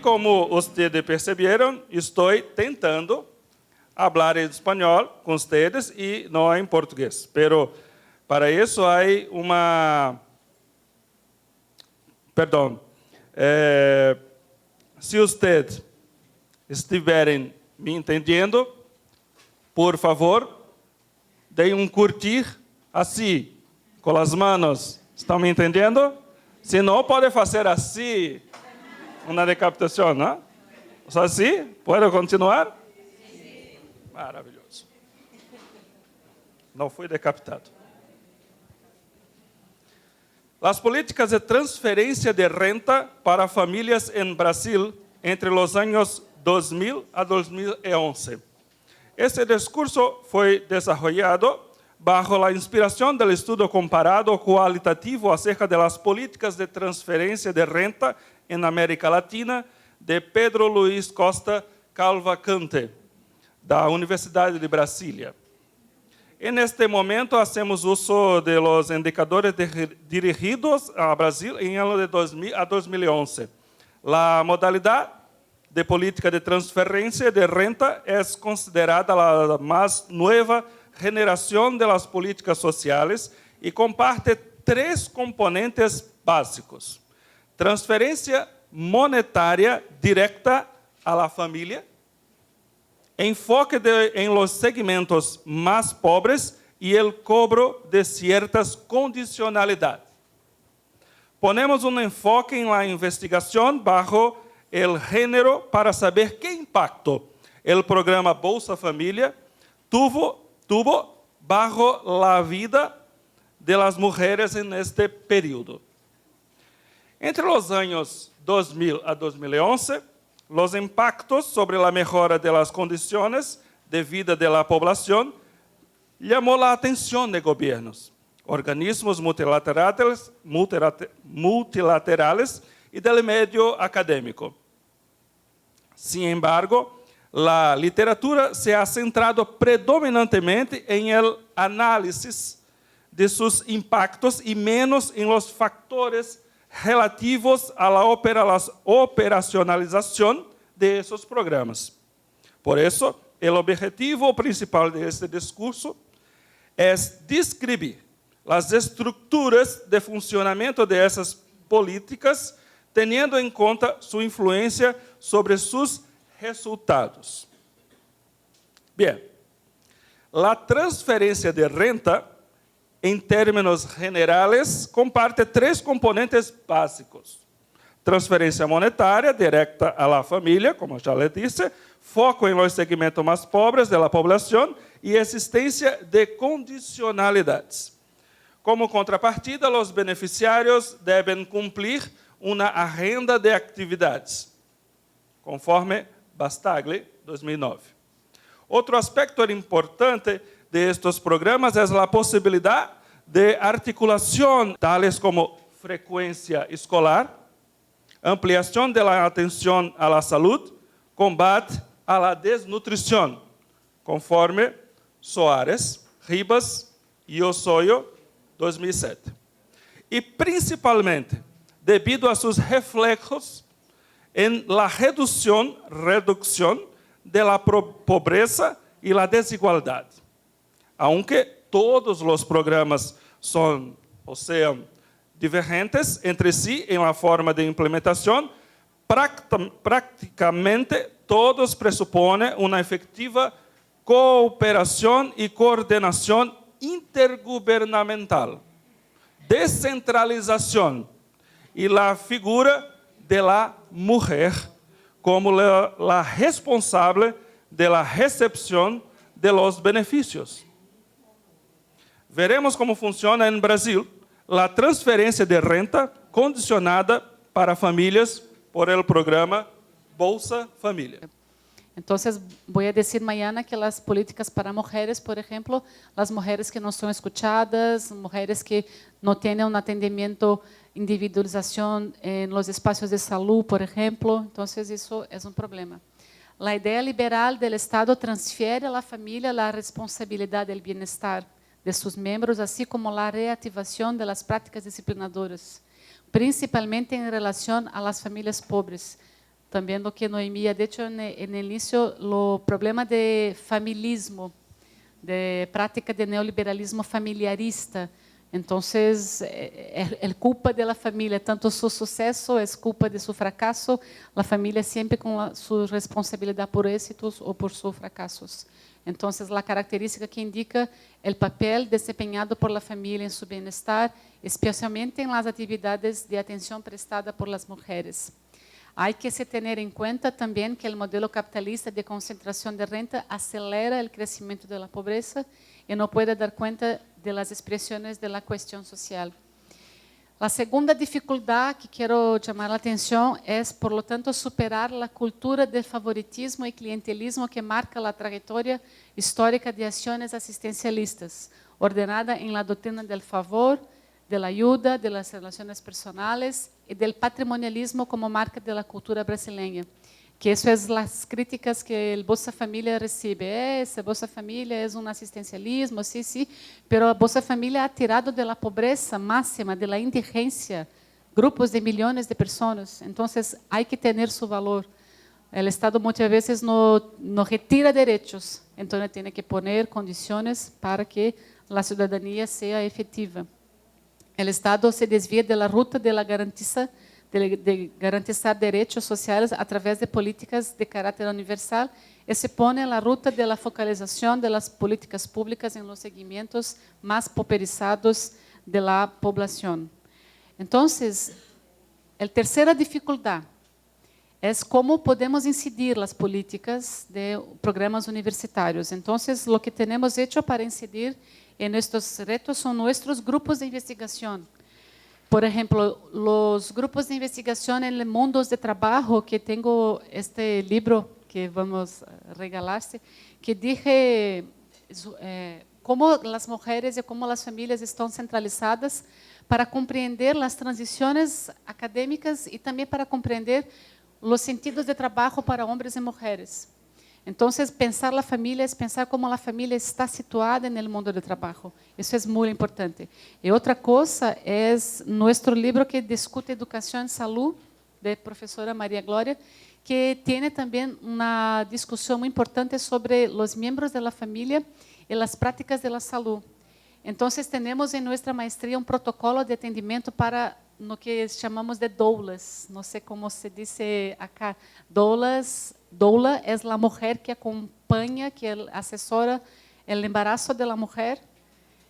como ustedes percibieron, estoy tentando hablar en español con ustedes y no en portugués. Pero para eso hay una... Perdón. Se ustedes estiverem me entendendo, por favor, deem um curtir assim, com as manos. Estão me entendendo? Se não, pode fazer assim, uma decapitação, não? Só assim? Pode continuar? Sim. Maravilhoso. Não fui decapitado. As políticas de transferência de renta para famílias em Brasil entre os anos 2000 a 2011. Este discurso foi desenvolvido bajo a inspiração do estudo comparado qualitativo acerca das políticas de transferência de renta em América Latina de Pedro Luiz Costa Cavalcante, da Universidade de Brasília. En este momento, hacemos uso de los indicadores dirigidos a Brasil en el año de 2000 a 2011. La modalidad de política de transferencia de renta es considerada la más nueva generación de las políticas sociales y comparte tres componentes básicos. Transferencia monetaria directa a la familia, enfoque en los segmentos más pobres y el cobro de ciertas condicionalidades. Ponemos un enfoque en la investigación bajo el género para saber qué impacto el programa Bolsa Familia tuvo bajo la vida de las mujeres en este periodo. Entre los años 2000 a 2011, los impactos sobre la mejora de las condiciones de vida de la población llamó la atención de gobiernos, organismos multilaterales y del medio académico. Sin embargo, la literatura se ha centrado predominantemente en el análisis de sus impactos y menos en los factores relativos a la operacionalización de esos programas. Por eso, el objetivo principal de este discurso es describir las estructuras de funcionamiento de esas políticas, teniendo en cuenta su influencia sobre sus resultados. Bien, la transferencia de renta, en términos generales, comparte tres componentes básicos. Transferência monetária directa a la familia, como já le disse, foco en los segmentos más pobres de la población y existencia de condicionalidades. Como contrapartida, los beneficiarios deben cumplir una agenda de actividades, conforme Bastagli, 2009. Outro aspecto importante de estos programas es la posibilidad de articulación, tales como frecuencia escolar, ampliación de la atención a la salud, combate a la desnutrición, conforme Soares, Ribas y Osorio, 2007. Y principalmente, debido a sus reflejos en la reducción de la pobreza y la desigualdad. Aunque todos los programas son, o sean, divergentes entre sí en la forma de implementación, prácticamente todos presuponen una efectiva cooperación y coordinación intergubernamental, descentralización y la figura de la mujer como la responsable de la recepción de los beneficios. Veremos como funciona en Brasil la transferencia de renta condicionada para familias por el programa Bolsa Familia. Entonces, voy a decir mañana que las políticas para mujeres, por ejemplo, las mujeres que no son escuchadas, mujeres que no tienen un atendimiento, individualización en los espacios de salud, por ejemplo, entonces eso es un problema. La idea liberal del Estado transfiere a la familia la responsabilidad del bienestar de sus miembros, así como la reactivación de las prácticas disciplinadoras, principalmente en relación a las familias pobres. también lo que Noemí ha dicho en el inicio, lo problema de familismo, de prática de neoliberalismo familiarista. Entonces, é culpa da família, tanto seu sucesso é culpa de seu fracasso, a família sempre com a sua responsabilidade por êxitos ou por seus fracassos. Então, a característica que indica o papel desempenhado por la família em seu bem-estar, especialmente em las atividades de atenção prestada por las mujeres. Hay que se tener en cuenta también que el modelo capitalista de concentración de renta acelera el crecimiento de la pobreza y no puede dar cuenta de las expresiones de la cuestión social. La segunda dificultad que quiero llamar la atención es, por lo tanto, superar la cultura del favoritismo y clientelismo que marca la trayectoria histórica de acciones asistencialistas, ordenada en la doctrina del favor, de la ayuda, de las relaciones personales y del patrimonialismo como marca de la cultura brasileña. Que eso es las críticas que el Bolsa Familia recibe. Ese Bolsa Familia es un asistencialismo, sí, sí, pero el Bolsa Familia ha tirado de la pobreza máxima, de la indigencia, grupos de millones de personas. Entonces, hay que tener su valor. El Estado muchas veces no retira derechos, entonces tiene que poner condiciones para que la ciudadanía sea efectiva. El Estado se desvía de la ruta de garantizar derechos sociales a través de políticas de carácter universal y se pone en la ruta de la focalización de las políticas públicas en los segmentos más pauperizados de la población. Entonces, la tercera dificultad es cómo podemos incidir las políticas de programas universitarios. Entonces, lo que tenemos hecho para incidir en estos retos son nuestros grupos de investigación. Por ejemplo, los grupos de investigación en mundos de trabajo, que tengo este libro que vamos a regalarse, que dije cómo las mujeres y cómo las familias están centralizadas para compreender las transiciones académicas y también para comprender los sentidos de trabajo para hombres y mujeres. Entonces, pensar la familia es pensar cómo la familia está situada en el mundo del trabajo. Eso es muy importante. Y otra cosa es nuestro libro que discute educación y salud, de profesora María Gloria, que tiene también una discusión muy importante sobre los miembros de la familia y las prácticas de la salud. Entonces, tenemos en nuestra maestría un protocolo de atendimiento para lo que llamamos de doulas. No sé cómo se dice acá. Doula es la mujer que acompaña, que asesora el embarazo de la mujer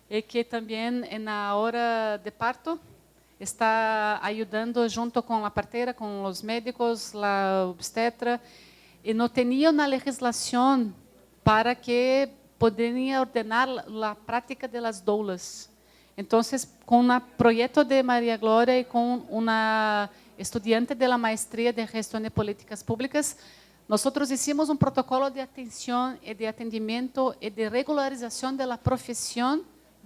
y que también en la hora de parto está ayudando junto con la partera, con los médicos, la obstetra. Y no tenía una legislación para que podría ordenar la práctica de las doulas. Entonces, con un proyecto de María Gloria y con una estudiante de la maestría de gestión de políticas públicas, nosotros hicimos un protocolo de atención y de atendimiento y de regularización de la profesión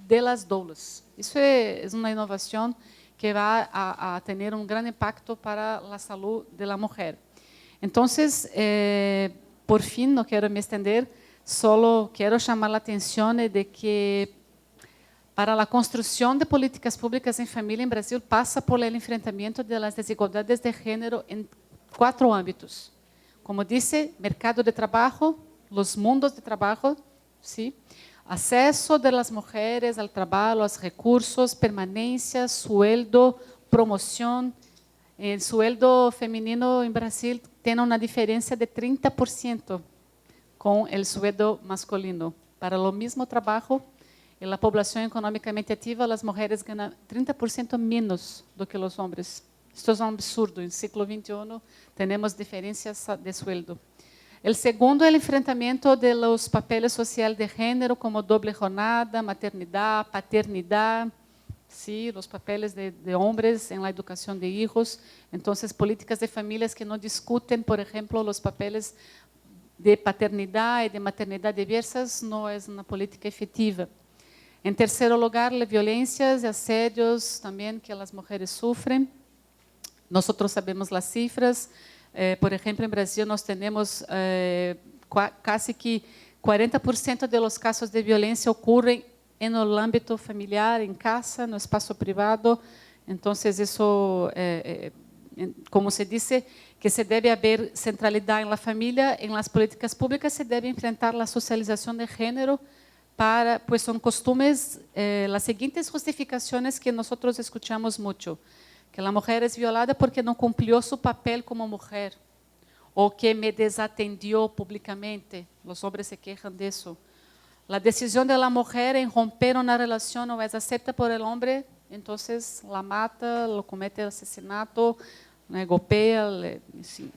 de las doulas. Eso es una innovación que va a tener un gran impacto para la salud de la mujer. Entonces, por fin, no quiero me extender, solo quiero llamar la atención de que para la construcción de políticas públicas en familia en Brasil pasa por el enfrentamiento de las desigualdades de género en 4 ámbitos. Como dice, mercado de trabajo, los mundos de trabajo, ¿sí? Acceso de las mujeres al trabajo, los recursos, permanencia, sueldo, promoción. El sueldo femenino en Brasil tiene una diferencia de 30% con el sueldo masculino. Para lo mismo trabajo, en la población económicamente activa, las mujeres ganan 30% menos do que los hombres. Esto es un absurdo. En el siglo XXI tenemos diferencias de sueldo. El segundo, el enfrentamiento de los papeles sociales de género, como doble jornada, maternidad, paternidad, sí, los papeles de hombres en la educación de hijos. Entonces, políticas de familias que no discuten, por ejemplo, los papeles de paternidad y de maternidad diversas, no es una política efectiva. En tercer lugar, las violencias y asedios también que las mujeres sufren. Nosotros sabemos las cifras. Por ejemplo, en Brasil nós tenemos casi que 40% de los casos de violencia ocurren en el ámbito familiar, en casa, no espacio privado. Entonces, eso es como se dice, que se debe haber centralidad en la familia, en las políticas públicas se debe enfrentar la socialización de género para, pues son costumes, las siguientes justificaciones que nosotros escuchamos mucho, que la mujer es violada porque no cumplió su papel como mujer, o que me desatendió públicamente, los hombres se quejan de eso. La decisión de la mujer en romper una relación no es aceptada por el hombre, entonces la mata, lo comete asesinato, le golpea, sí.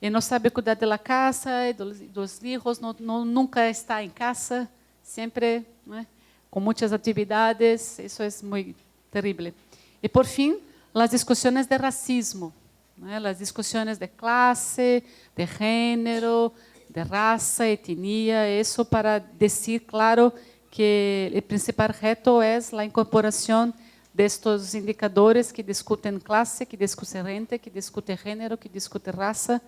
Y no sabe cuidar de la casa, y de los hijos, nunca está en casa, siempre, ¿no?, con muchas actividades, eso es muy terrible. Y por fin, las discusiones de racismo, ¿no?, las discusiones de clase, de género, de raza, etnia, eso para decir claro que el principal reto es la incorporación de estos indicadores que discuten clase, que discuten renta, que discuten género, que discuten raza.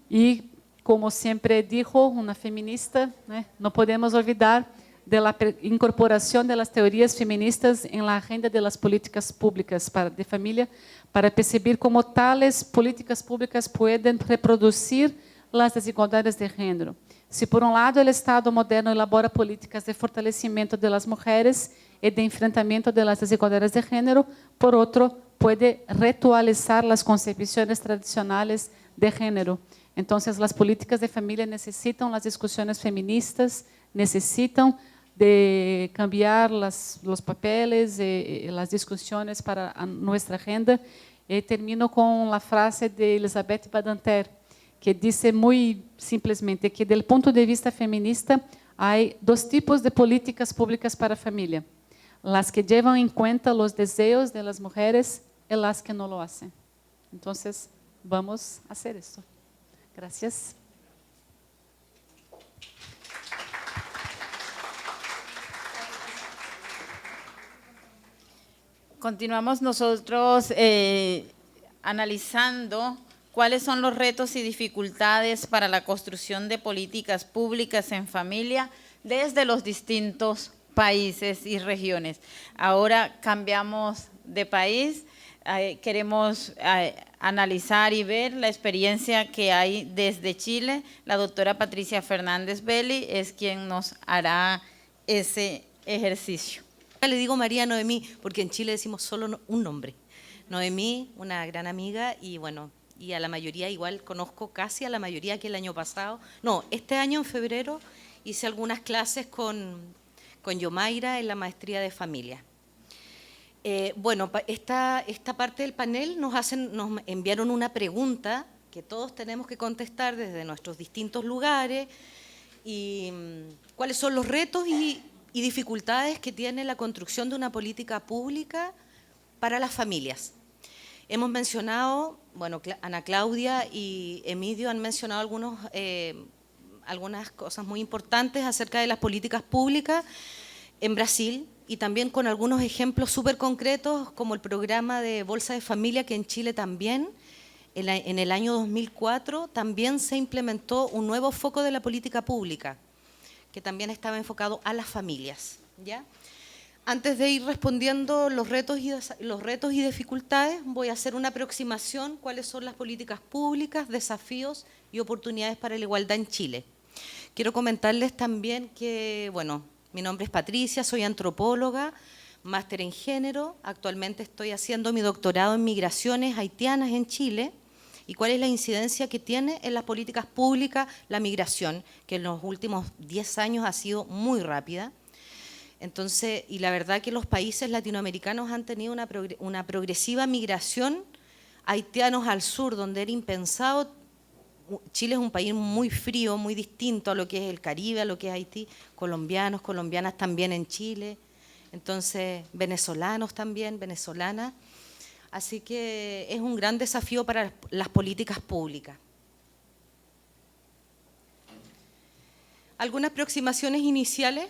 Y como siempre dijo una feminista, ¿no?, no podemos olvidar de la incorporación de las teorías feministas en la agenda de las políticas públicas de familia, para percibir cómo tales políticas públicas pueden reproducir las desigualdades de género. Si por un lado el Estado moderno elabora políticas de fortalecimiento de las mujeres y de enfrentamiento de las desigualdades de género, por otro puede reactualizar las concepciones tradicionales de género. Entonces las políticas de familia necesitan las discusiones feministas, necesitan de cambiar los papeles y las discusiones para nuestra agenda. Y termino con la frase de Elizabeth Badinter, que dice muy simplemente que, desde el punto de vista feminista, hay dos tipos de políticas públicas para familia: las que llevan en cuenta los deseos de las mujeres y las que no lo hacen. Entonces, vamos a hacer esto. Gracias. Continuamos nosotros analizando cuáles son los retos y dificultades para la construcción de políticas públicas en familia desde los distintos países y regiones. Ahora cambiamos de país, queremos analizar y ver la experiencia que hay desde Chile. La doctora Patricia Fernández Belli es quien nos hará ese ejercicio. Le digo María Noemí, porque en Chile decimos solo un nombre. Noemí, una gran amiga, y bueno, y a la mayoría igual conozco casi a la mayoría que el año pasado. No, este año en febrero hice algunas clases con Yomaira en la maestría de familia. Bueno, esta parte del panel nos enviaron una pregunta que todos tenemos que contestar desde nuestros distintos lugares, y cuáles son los retos y dificultades que tiene la construcción de una política pública para las familias. Hemos mencionado, bueno, Ana Claudia y Emidio han mencionado algunas cosas muy importantes acerca de las políticas públicas en Brasil, y también con algunos ejemplos súper concretos, como el programa de Bolsa de Familia, que en Chile también, en el año 2004, también se implementó un nuevo foco de la política pública, que también estaba enfocado a las familias, ¿ya? Antes de ir respondiendo los retos y dificultades, voy a hacer una aproximación cuáles son las políticas públicas, desafíos y oportunidades para la igualdad en Chile. Quiero comentarles también que, bueno, mi nombre es Patricia, soy antropóloga, máster en género, actualmente estoy haciendo mi doctorado en migraciones haitianas en Chile. ¿Y cuál es la incidencia que tiene en las políticas públicas la migración, que en los últimos 10 años ha sido muy rápida? Entonces, y la verdad que los países latinoamericanos han tenido una progresiva migración, haitianos al sur, donde era impensado. Chile es un país muy frío, muy distinto a lo que es el Caribe, a lo que es Haití. Colombianos, colombianas también en Chile. Entonces, venezolanos también, venezolanas. Así que es un gran desafío para las políticas públicas. Algunas aproximaciones iniciales.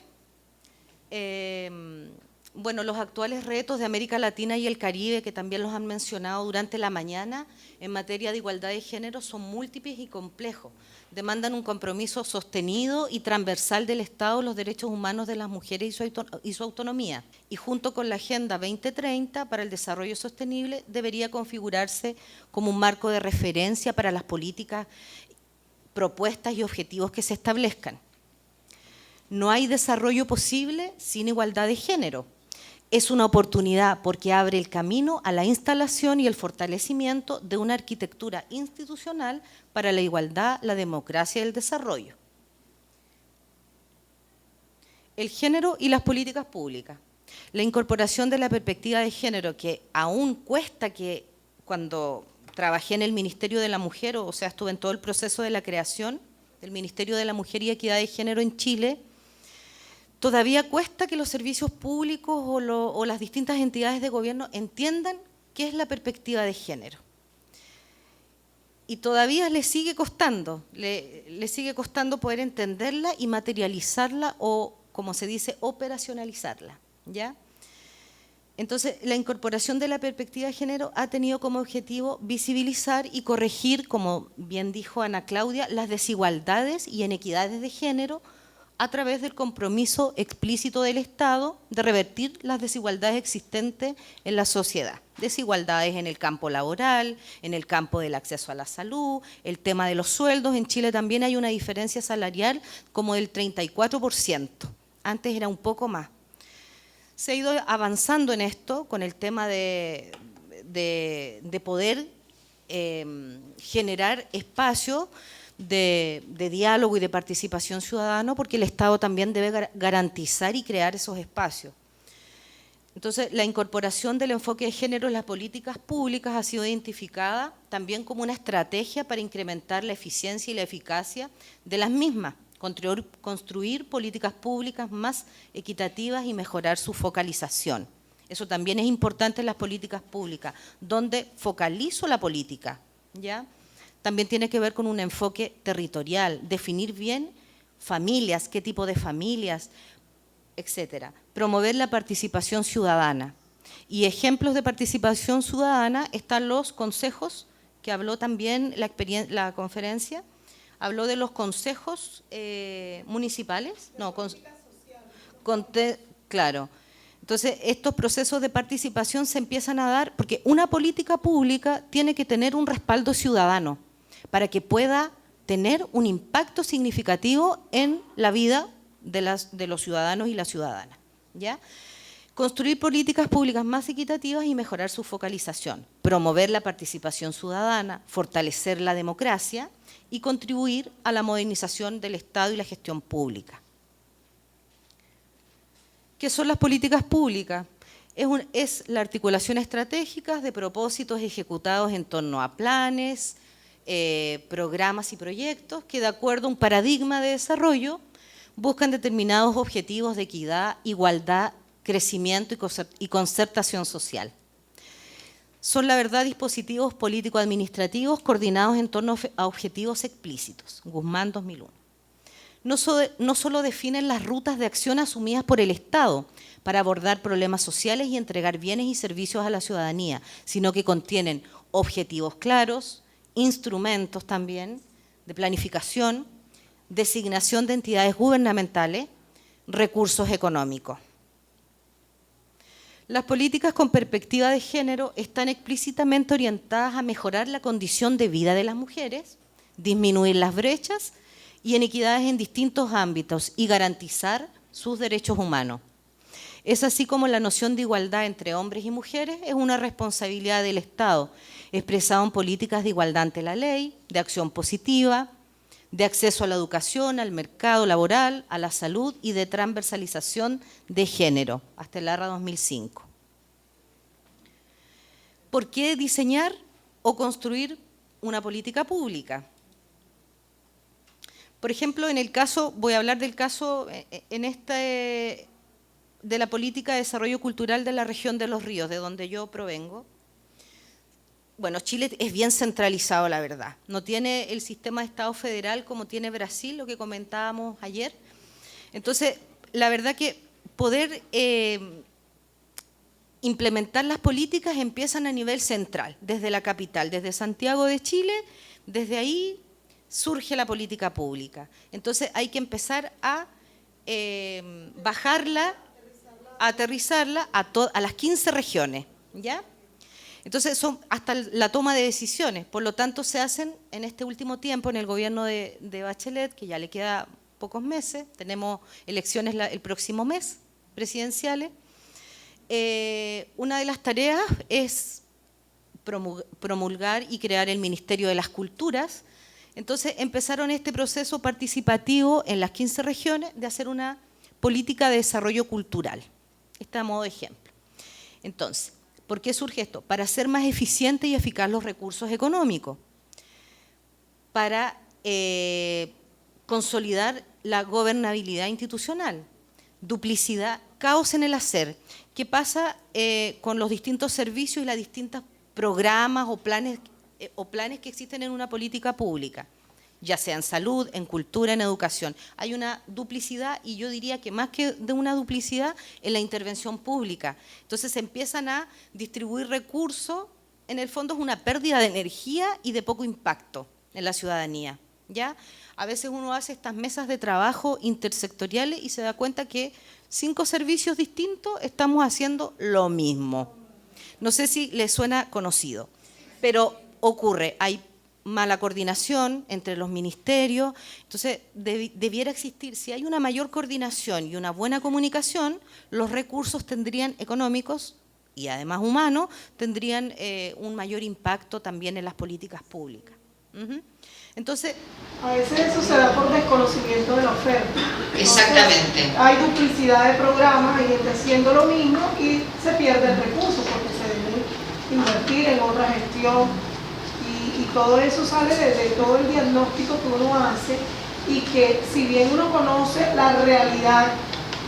Bueno, los actuales retos de América Latina y el Caribe, que también los han mencionado durante la mañana, en materia de igualdad de género, son múltiples y complejos. Demandan un compromiso sostenido y transversal del Estado en los derechos humanos de las mujeres y su autonomía. Y junto con la Agenda 2030 para el Desarrollo Sostenible, debería configurarse como un marco de referencia para las políticas, propuestas y objetivos que se establezcan. No hay desarrollo posible sin igualdad de género. Es una oportunidad porque abre el camino a la instalación y el fortalecimiento de una arquitectura institucional para la igualdad, la democracia y el desarrollo. El género y las políticas públicas. La incorporación de la perspectiva de género, que aún cuesta, que cuando trabajé en el Ministerio de la Mujer, o sea, estuve en todo el proceso de la creación del Ministerio de la Mujer y Equidad de Género en Chile, todavía cuesta que los servicios públicos o las distintas entidades de gobierno entiendan qué es la perspectiva de género. Y todavía les sigue costando poder entenderla y materializarla o, como se dice, operacionalizarla, ¿ya? Entonces, la incorporación de la perspectiva de género ha tenido como objetivo visibilizar y corregir, como bien dijo Ana Claudia, las desigualdades y inequidades de género a través del compromiso explícito del Estado de revertir las desigualdades existentes en la sociedad. Desigualdades en el campo laboral, en el campo del acceso a la salud, el tema de los sueldos. En Chile también hay una diferencia salarial como del 34%. Antes era un poco más. Se ha ido avanzando en esto con el tema de poder generar espacios de diálogo y de participación ciudadano, porque el Estado también debe garantizar y crear esos espacios. Entonces, la incorporación del enfoque de género en las políticas públicas ha sido identificada también como una estrategia para incrementar la eficiencia y la eficacia de las mismas, construir políticas públicas más equitativas y mejorar su focalización. Eso también es importante en las políticas públicas, donde focalizo la política, ¿ya? También tiene que ver con un enfoque territorial, definir bien familias, qué tipo de familias, etcétera. Promover la participación ciudadana. Y ejemplos de participación ciudadana están los consejos, que habló también la conferencia, habló de los consejos municipales. No, claro. Entonces, estos procesos de participación se empiezan a dar porque una política pública tiene que tener un respaldo ciudadano para que pueda tener un impacto significativo en la vida de los ciudadanos y las ciudadanas, ¿ya? Construir políticas públicas más equitativas y mejorar su focalización, promover la participación ciudadana, fortalecer la democracia y contribuir a la modernización del Estado y la gestión pública. ¿Qué son las políticas públicas? Es la articulación estratégica de propósitos ejecutados en torno a planes, programas y proyectos que, de acuerdo a un paradigma de desarrollo, buscan determinados objetivos de equidad, igualdad, crecimiento y concertación social. Son, la verdad, dispositivos político-administrativos coordinados en torno a objetivos explícitos. Guzmán, 2001. No solo definen las rutas de acción asumidas por el Estado para abordar problemas sociales y entregar bienes y servicios a la ciudadanía, sino que contienen objetivos claros, instrumentos también de planificación, designación de entidades gubernamentales, recursos económicos. Las políticas con perspectiva de género están explícitamente orientadas a mejorar la condición de vida de las mujeres, disminuir las brechas y inequidades en distintos ámbitos y garantizar sus derechos humanos. Es así como la noción de igualdad entre hombres y mujeres es una responsabilidad del Estado, expresada en políticas de igualdad ante la ley, de acción positiva, de acceso a la educación, al mercado laboral, a la salud y de transversalización de género, hasta el ARRA 2005. ¿Por qué diseñar o construir una política pública? Por ejemplo, en el caso, voy a hablar del caso de la política de desarrollo cultural de la región de Los Ríos, de donde yo provengo. Bueno, Chile es bien centralizado, la verdad. No tiene el sistema de Estado federal como tiene Brasil, lo que comentábamos ayer. Entonces, la verdad que poder implementar las políticas empiezan a nivel central, desde la capital, desde Santiago de Chile, desde ahí surge la política pública. Entonces hay que empezar a bajarla, a aterrizarla a las 15 regiones, ¿ya? Entonces son hasta la toma de decisiones, por lo tanto se hacen en este último tiempo en el gobierno de Bachelet, que ya le queda pocos meses, tenemos elecciones el próximo mes, presidenciales. Una de las tareas es promulgar y crear el Ministerio de las Culturas. Entonces empezaron este proceso participativo en las 15 regiones de hacer una política de desarrollo cultural. Este a modo de ejemplo. Entonces, ¿por qué surge esto? Para hacer más eficiente y eficaz los recursos económicos, para consolidar la gobernabilidad institucional, duplicidad, caos en el hacer. ¿Qué pasa con los distintos servicios y los distintos programas o planes que existen en una política pública? Ya sea en salud, en cultura, en educación. Hay una duplicidad y yo diría que más que de una duplicidad en la intervención pública. Entonces se empiezan a distribuir recursos, en el fondo es una pérdida de energía y de poco impacto en la ciudadanía, ¿ya? A veces uno hace estas mesas de trabajo intersectoriales y se da cuenta que 5 servicios distintos estamos haciendo lo mismo. No sé si les suena conocido, pero ocurre, hay mala coordinación entre los ministerios, entonces debiera existir, si hay una mayor coordinación y una buena comunicación, los recursos económicos y además humanos, tendrían un mayor impacto también en las políticas públicas. Entonces, a veces eso se da por desconocimiento de la oferta. Exactamente. Entonces, hay duplicidad de programas, hay gente haciendo lo mismo y se pierde el recurso porque se debe invertir en otra gestión y todo eso sale de todo el diagnóstico que uno hace y que si bien uno conoce la realidad,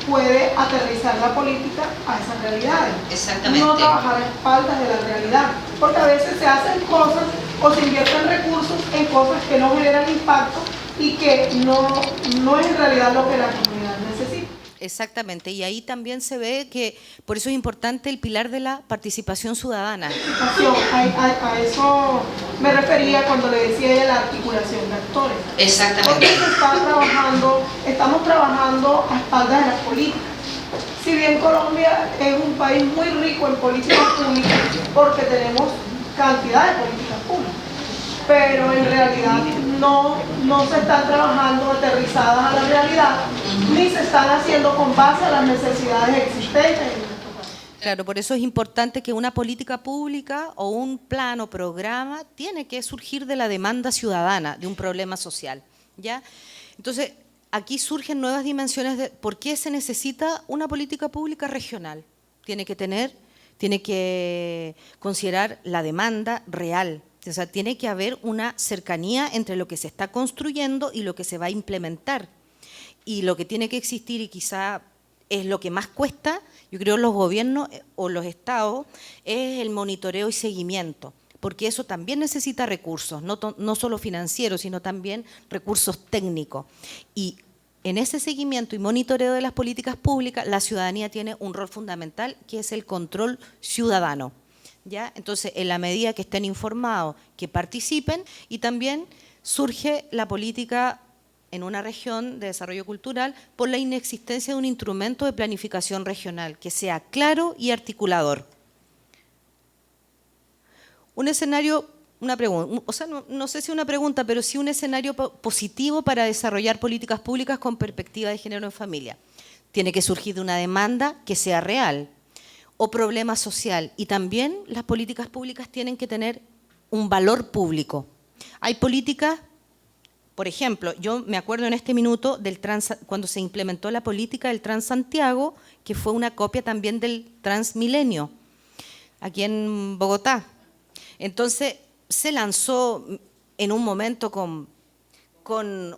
puede aterrizar la política a esas realidades. Exactamente. No trabajar a espaldas de la realidad, porque a veces se hacen cosas o se invierten recursos en cosas que no generan impacto y que no es en realidad lo que la comunidad necesita. Exactamente, y ahí también se ve que por eso es importante el pilar de la participación ciudadana. A eso me refería cuando le decía ella la articulación de actores. Exactamente. Porque estamos trabajando a espaldas de las políticas. Si bien Colombia es un país muy rico en políticas públicas, porque tenemos cantidad de políticas públicas, pero en realidad no se están trabajando aterrizadas a la realidad, ni se están haciendo con base a las necesidades existentes en nuestro país. Claro, por eso es importante que una política pública o un plan o programa tiene que surgir de la demanda ciudadana, de un problema social, ¿ya? Entonces, aquí surgen nuevas dimensiones de por qué se necesita una política pública regional. Tiene que considerar la demanda real. O sea, tiene que haber una cercanía entre lo que se está construyendo y lo que se va a implementar. Y lo que tiene que existir, y quizá es lo que más cuesta, yo creo, los gobiernos o los estados, es el monitoreo y seguimiento, porque eso también necesita recursos, no solo financieros, sino también recursos técnicos. Y en ese seguimiento y monitoreo de las políticas públicas, la ciudadanía tiene un rol fundamental, que es el control ciudadano. ¿Ya? Entonces, en la medida que estén informados, que participen, y también surge la política en una región de desarrollo cultural por la inexistencia de un instrumento de planificación regional que sea claro y articulador. Un escenario, una pregunta, o sea, no sé si una pregunta, pero sí un escenario positivo para desarrollar políticas públicas con perspectiva de género en familia. Tiene que surgir de una demanda que sea real, o problema social, y también las políticas públicas tienen que tener un valor público. Hay políticas, por ejemplo, yo me acuerdo en este minuto cuando se implementó la política del Transantiago, que fue una copia también del Transmilenio, aquí en Bogotá. Entonces se lanzó en un momento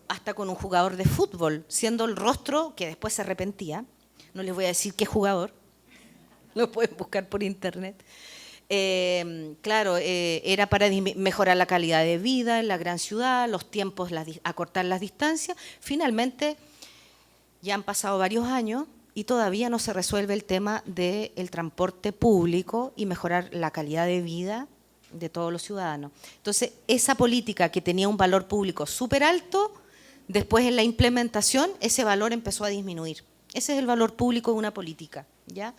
hasta con un jugador de fútbol, siendo el rostro que después se arrepentía, no les voy a decir qué jugador, lo pueden buscar por internet. Claro, era para mejorar la calidad de vida en la gran ciudad, los tiempos, acortar las distancias. Finalmente, ya han pasado varios años y todavía no se resuelve el tema del transporte público y mejorar la calidad de vida de todos los ciudadanos. Entonces, esa política que tenía un valor público súper alto, después en la implementación ese valor empezó a disminuir. Ese es el valor público de una política, ¿ya?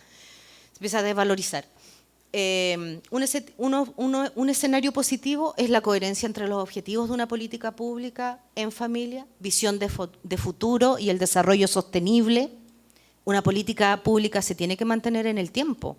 Se empieza a desvalorizar. Un escenario positivo es la coherencia entre los objetivos de una política pública en familia, visión de futuro y el desarrollo sostenible. Una política pública se tiene que mantener en el tiempo,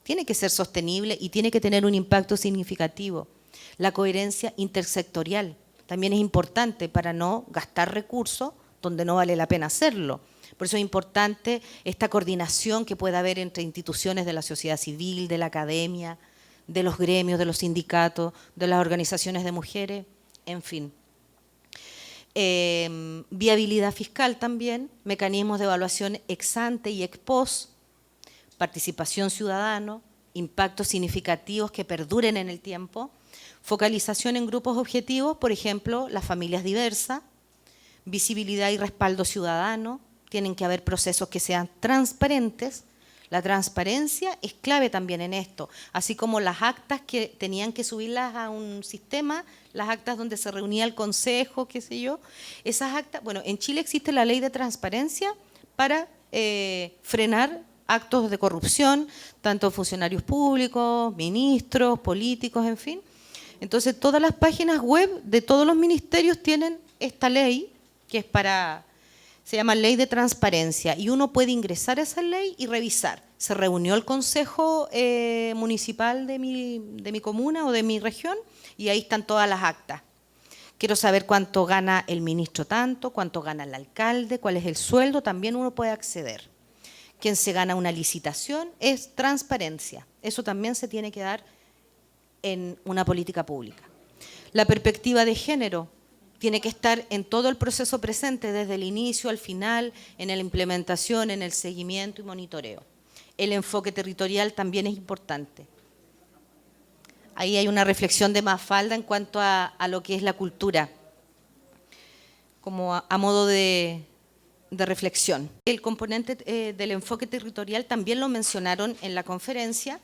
tiene que ser sostenible y tiene que tener un impacto significativo. La coherencia intersectorial también es importante para no gastar recursos donde no vale la pena hacerlo. Por eso es importante esta coordinación que pueda haber entre instituciones de la sociedad civil, de la academia, de los gremios, de los sindicatos, de las organizaciones de mujeres, en fin. Viabilidad fiscal también, mecanismos de evaluación ex ante y ex post, participación ciudadana, impactos significativos que perduren en el tiempo, focalización en grupos objetivos, por ejemplo, las familias diversas, visibilidad y respaldo ciudadano, tienen que haber procesos que sean transparentes. La transparencia es clave también en esto, así como las actas que tenían que subirlas a un sistema, las actas donde se reunía el consejo, qué sé yo, esas actas, bueno, en Chile existe la ley de transparencia para frenar actos de corrupción, tanto funcionarios públicos, ministros, políticos, en fin. Entonces, todas las páginas web de todos los ministerios tienen esta ley, que es para... Se llama Ley de Transparencia y uno puede ingresar a esa ley y revisar. Se reunió el consejo municipal de mi comuna o de mi región y ahí están todas las actas. Quiero saber cuánto gana el ministro tanto, cuánto gana el alcalde, cuál es el sueldo, también uno puede acceder. Quien se gana una licitación es transparencia. Eso también se tiene que dar en una política pública. La perspectiva de género tiene que estar en todo el proceso presente, desde el inicio al final, en la implementación, en el seguimiento y monitoreo. El enfoque territorial también es importante. Ahí hay una reflexión de Mafalda en cuanto a lo que es la cultura, como a modo de reflexión. El componente del enfoque territorial también lo mencionaron en la conferencia,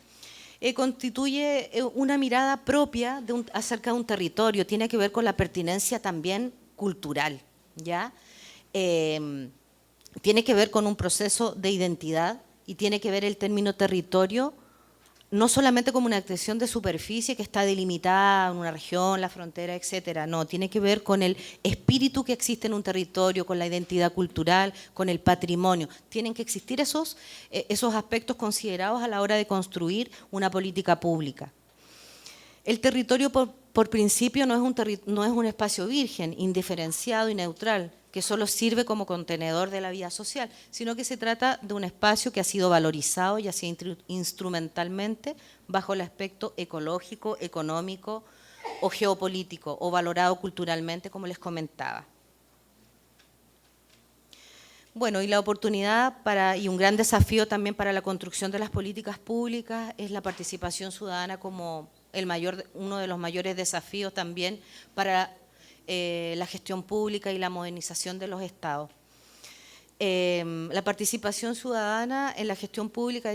constituye una mirada propia acerca de un territorio, tiene que ver con la pertinencia también cultural, ¿ya? Tiene que ver con un proceso de identidad y tiene que ver el término territorio no solamente como una extensión de superficie que está delimitada en una región, la frontera, etcétera. No, tiene que ver con el espíritu que existe en un territorio, con la identidad cultural, con el patrimonio. Tienen que existir esos aspectos considerados a la hora de construir una política pública. El territorio, por principio, no es un espacio virgen, indiferenciado y neutral, que solo sirve como contenedor de la vida social, sino que se trata de un espacio que ha sido valorizado, ya sea instrumentalmente, bajo el aspecto ecológico, económico o geopolítico, o valorado culturalmente, como les comentaba. Bueno, y la oportunidad y un gran desafío también para la construcción de las políticas públicas es la participación ciudadana como uno de los mayores desafíos también para la gestión pública y la modernización de los estados. La participación ciudadana en la gestión pública,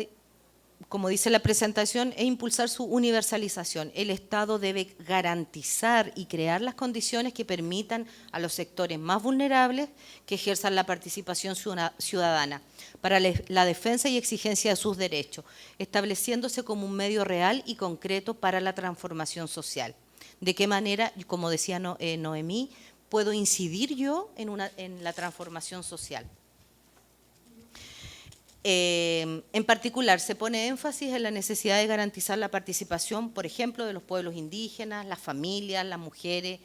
como dice la presentación, es impulsar su universalización. El Estado debe garantizar y crear las condiciones que permitan a los sectores más vulnerables que ejerzan la participación ciudadana para la defensa y exigencia de sus derechos, estableciéndose como un medio real y concreto para la transformación social. ¿De qué manera, como decía Noemí, puedo incidir yo en la transformación social? En particular, se pone énfasis en la necesidad de garantizar la participación, por ejemplo, de los pueblos indígenas, las familias, las mujeres,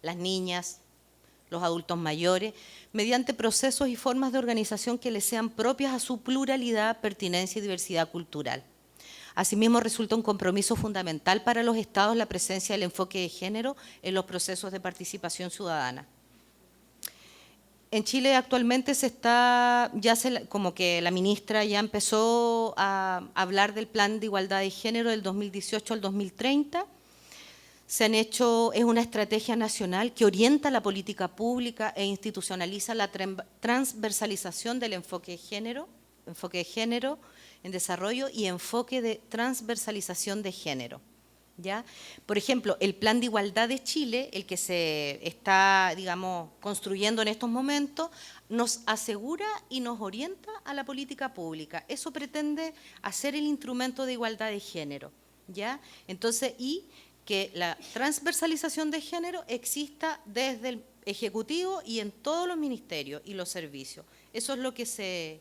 las niñas, los adultos mayores, mediante procesos y formas de organización que les sean propias a su pluralidad, pertinencia y diversidad cultural. Asimismo, resulta un compromiso fundamental para los estados la presencia del enfoque de género en los procesos de participación ciudadana. En Chile actualmente como que la ministra ya empezó a hablar del Plan de Igualdad de Género del 2018 al 2030. Es una estrategia nacional que orienta la política pública e institucionaliza la transversalización del enfoque de género. enfoque de género en desarrollo y enfoque de transversalización de género. ¿Ya? Por ejemplo, el Plan de Igualdad de Chile, el que se está, digamos, construyendo en estos momentos, nos asegura y nos orienta a la política pública. Eso pretende hacer el instrumento de igualdad de género, ¿ya? Entonces, y que la transversalización de género exista desde el Ejecutivo y en todos los ministerios y los servicios. Eso es lo que se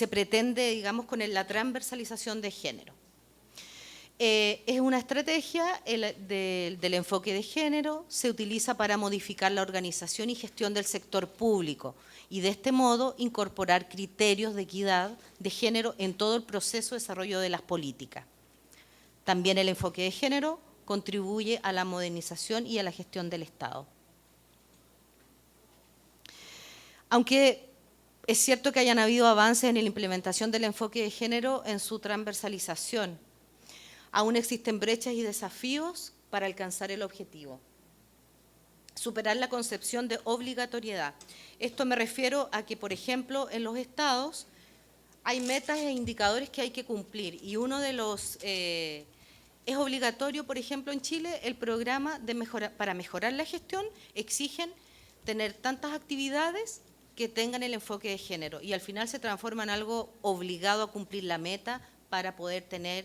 pretende, digamos, con la transversalización de género. Es una estrategia del enfoque de género, se utiliza para modificar la organización y gestión del sector público y de este modo incorporar criterios de equidad de género en todo el proceso de desarrollo de las políticas. También el enfoque de género contribuye a la modernización y a la gestión del Estado. Aunque es cierto que hayan habido avances en la implementación del enfoque de género en su transversalización, aún existen brechas y desafíos para alcanzar el objetivo. Superar la concepción de obligatoriedad. Esto me refiero a que, por ejemplo, en los estados hay metas e indicadores que hay que cumplir y uno de los… es obligatorio, por ejemplo, en Chile, el programa para mejorar la gestión exigen tener tantas actividades que tengan el enfoque de género y al final se transforma en algo obligado a cumplir la meta para poder tener…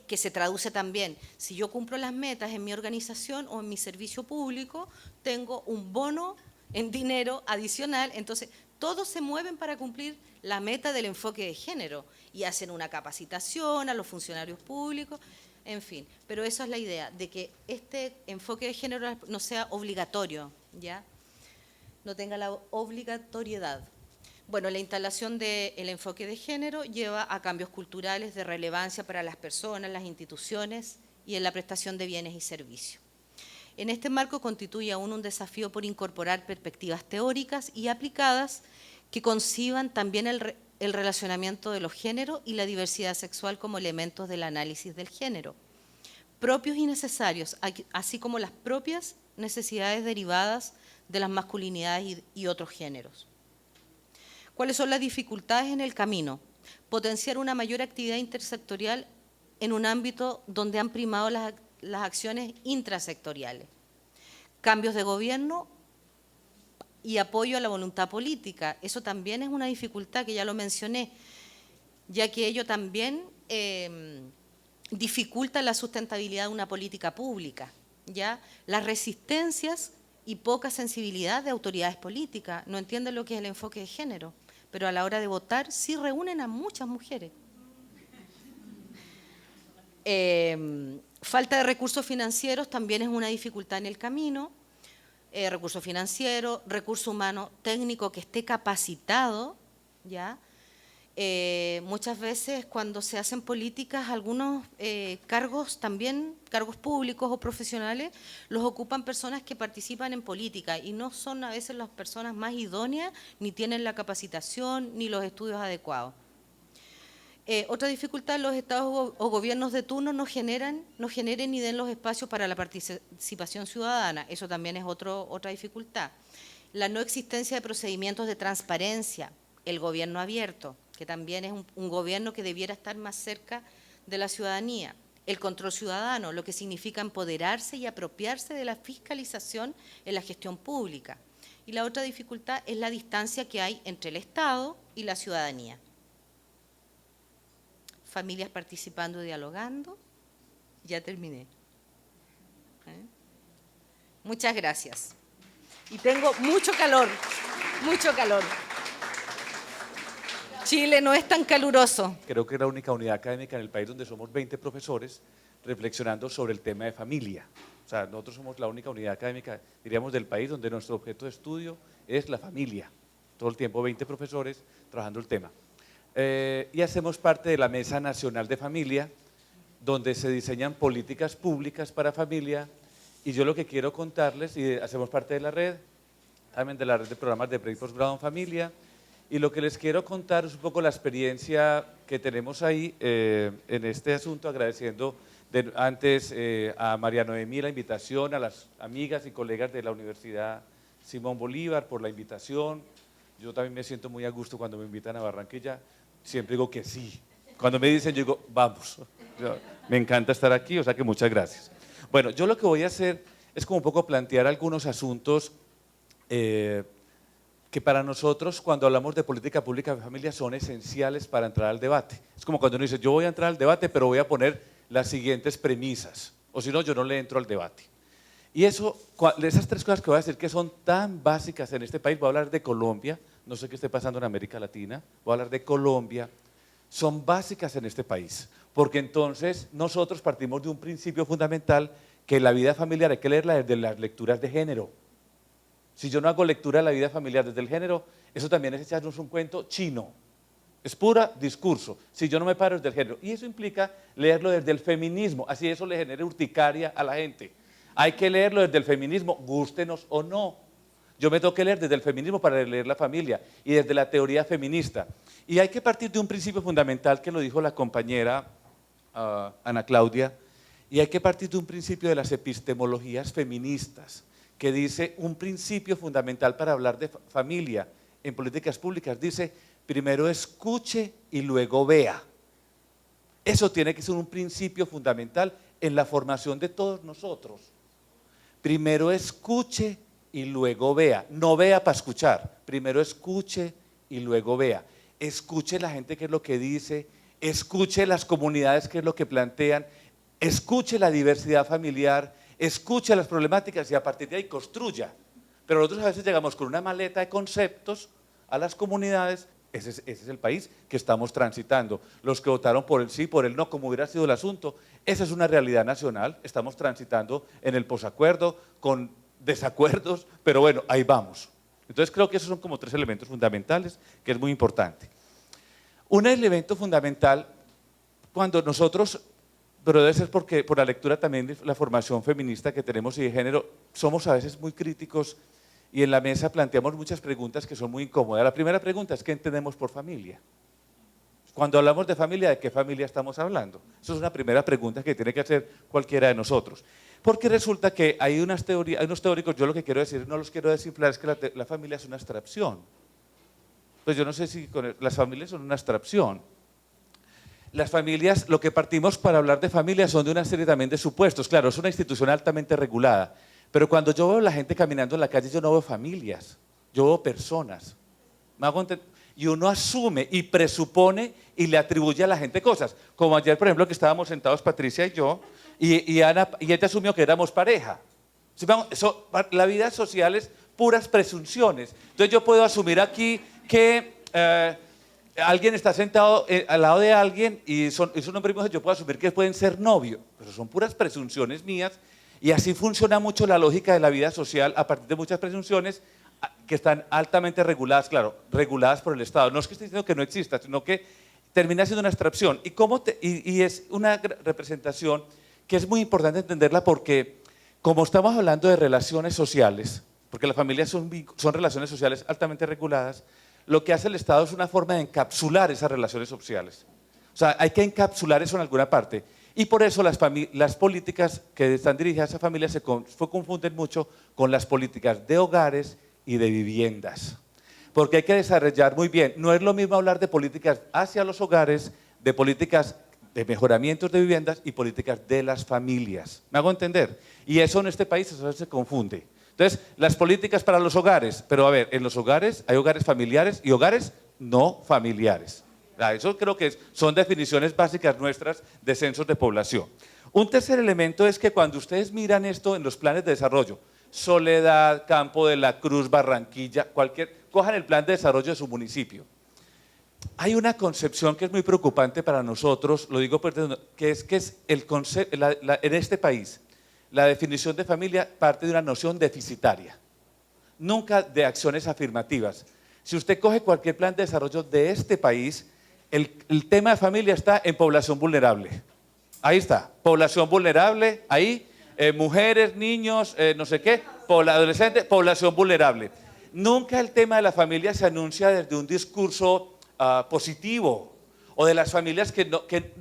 que se traduce también, si yo cumplo las metas en mi organización o en mi servicio público, tengo un bono en dinero adicional, entonces todos se mueven para cumplir la meta del enfoque de género y hacen una capacitación a los funcionarios públicos, en fin, pero esa es la idea, de que este enfoque de género no sea obligatorio, ¿ya? No tenga la obligatoriedad. Bueno, la instalación del enfoque de género lleva a cambios culturales de relevancia para las personas, las instituciones y en la prestación de bienes y servicios. En este marco constituye aún un desafío por incorporar perspectivas teóricas y aplicadas que conciban también el relacionamiento de los géneros y la diversidad sexual como elementos del análisis del género, propios y necesarios, así como las propias necesidades derivadas de las masculinidades y otros géneros. ¿Cuáles son las dificultades en el camino? Potenciar una mayor actividad intersectorial en un ámbito donde han primado las acciones intrasectoriales. Cambios de gobierno y apoyo a la voluntad política. Eso también es una dificultad que ya lo mencioné, ya que ello también dificulta la sustentabilidad de una política pública, ¿ya? Las resistencias y poca sensibilidad de autoridades políticas, no entienden lo que es el enfoque de género, pero a la hora de votar sí reúnen a muchas mujeres. Falta de recursos financieros también es una dificultad en el camino, recursos financieros, recurso humano técnico que esté capacitado, ¿ya? Muchas veces cuando se hacen políticas, algunos cargos también, cargos públicos o profesionales, los ocupan personas que participan en política y no son a veces las personas más idóneas, ni tienen la capacitación, ni los estudios adecuados. Otra dificultad, los estados o gobiernos de turno no generen ni den los espacios para la participación ciudadana, eso también es otra dificultad. La no existencia de procedimientos de transparencia, el gobierno abierto, que también es un gobierno que debiera estar más cerca de la ciudadanía. El control ciudadano, lo que significa empoderarse y apropiarse de la fiscalización en la gestión pública. Y la otra dificultad es la distancia que hay entre el Estado y la ciudadanía. Familias participando y dialogando. Ya terminé. Muchas gracias. Y tengo mucho calor, mucho calor. Chile no es tan caluroso. Creo que es la única unidad académica en el país donde somos 20 profesores reflexionando sobre el tema de familia. O sea, nosotros somos la única unidad académica, diríamos, del país donde nuestro objeto de estudio es la familia. Todo el tiempo 20 profesores trabajando el tema. Y hacemos parte de la Mesa Nacional de Familia, donde se diseñan políticas públicas para familia. Y yo lo que quiero contarles, y hacemos parte de la red, también de la red de programas de pre y posgrado en familia, y lo que les quiero contar es un poco la experiencia que tenemos ahí en este asunto, agradeciendo antes a María Noemí la invitación, a las amigas y colegas de la Universidad Simón Bolívar por la invitación. Yo también me siento muy a gusto cuando me invitan a Barranquilla, siempre digo que sí. Cuando me dicen, yo digo, vamos. Me encanta estar aquí, o sea que muchas gracias. Bueno, yo lo que voy a hacer es como un poco plantear algunos asuntos que para nosotros, cuando hablamos de política pública de familia, son esenciales para entrar al debate. Es como cuando uno dice, yo voy a entrar al debate, pero voy a poner las siguientes premisas, o si no, yo no le entro al debate. Y eso, esas tres cosas que voy a decir que son tan básicas en este país, voy a hablar de Colombia, no sé qué esté pasando en América Latina, voy a hablar de Colombia, son básicas en este país, porque entonces nosotros partimos de un principio fundamental que la vida familiar hay que leerla desde las lecturas de género. Si yo no hago lectura de la vida familiar desde el género, eso también es echarnos un cuento chino. Es pura discurso, si yo no me paro desde el género. Y eso implica leerlo desde el feminismo, así eso le genere urticaria a la gente. Hay que leerlo desde el feminismo, gústenos o no. Yo me tengo que leer desde el feminismo para leer la familia y desde la teoría feminista. Y hay que partir de un principio fundamental que lo dijo la compañera Ana Claudia, y hay que partir de un principio de las epistemologías feministas, que dice un principio fundamental para hablar de familia en políticas públicas, dice, primero escuche y luego vea. Eso tiene que ser un principio fundamental en la formación de todos nosotros. Primero escuche y luego vea, no vea para escuchar, primero escuche y luego vea. Escuche la gente qué es lo que dice, escuche las comunidades qué es lo que plantean, escuche la diversidad familiar, escuche las problemáticas y a partir de ahí construya. Pero nosotros a veces llegamos con una maleta de conceptos a las comunidades. Ese es el país que estamos transitando. Los que votaron por el sí, por el no, como hubiera sido el asunto, esa es una realidad nacional. Estamos transitando en el posacuerdo, con desacuerdos, pero bueno, ahí vamos. Entonces creo que esos son como tres elementos fundamentales, que es muy importante. Un elemento fundamental, cuando nosotros, pero debe ser porque por la lectura también de la formación feminista que tenemos y de género, somos a veces muy críticos y en la mesa planteamos muchas preguntas que son muy incómodas. La primera pregunta es, ¿qué entendemos por familia? Cuando hablamos de familia, ¿de qué familia estamos hablando? Esa es una primera pregunta que tiene que hacer cualquiera de nosotros. Porque resulta que hay unos teóricos, yo lo que quiero decir, no los quiero desinflar, es que la familia es una abstracción. Pues yo no sé si las familias son una abstracción. Las familias, lo que partimos para hablar de familias son de una serie también de supuestos. Claro, es una institución altamente regulada. Pero cuando yo veo a la gente caminando en la calle, yo no veo familias, yo veo personas. ¿Me hago entender? Y uno asume y presupone y le atribuye a la gente cosas. Como ayer, por ejemplo, que estábamos sentados Patricia y yo, y ella asumió que éramos pareja. ¿Sí? La vida social es puras presunciones. Entonces yo puedo asumir aquí que alguien está sentado al lado de alguien y es un hombre y mujer, yo puedo asumir que pueden ser novios, pero son puras presunciones mías. Y así funciona mucho la lógica de la vida social a partir de muchas presunciones que están altamente reguladas, claro, reguladas por el Estado. No es que esté diciendo que no exista, sino que termina siendo una abstracción. Y es una representación que es muy importante entenderla porque, como estamos hablando de relaciones sociales, porque las familias son relaciones sociales altamente reguladas, lo que hace el Estado es una forma de encapsular esas relaciones sociales. O sea, hay que encapsular eso en alguna parte. Y por eso las políticas que están dirigidas a familias se confunden mucho con las políticas de hogares y de viviendas. Porque hay que desarrollar muy bien, no es lo mismo hablar de políticas hacia los hogares, de políticas de mejoramientos de viviendas y políticas de las familias. ¿Me hago entender? Y eso en este país eso se confunde. Entonces, las políticas para los hogares, pero a ver, en los hogares hay hogares familiares y hogares no familiares. Eso creo que son definiciones básicas nuestras de censos de población. Un tercer elemento es que cuando ustedes miran esto en los planes de desarrollo, Soledad, Campo de la Cruz, Barranquilla, cojan el plan de desarrollo de su municipio. Hay una concepción que es muy preocupante para nosotros, lo digo que es el concepto, en este país, la definición de familia parte de una noción deficitaria, nunca de acciones afirmativas. Si usted coge cualquier plan de desarrollo de este país, el tema de familia está en población vulnerable. Ahí está, población vulnerable, ahí, mujeres, niños, no sé qué, adolescentes, población vulnerable. Nunca el tema de la familia se anuncia desde un discurso positivo, o de las familias que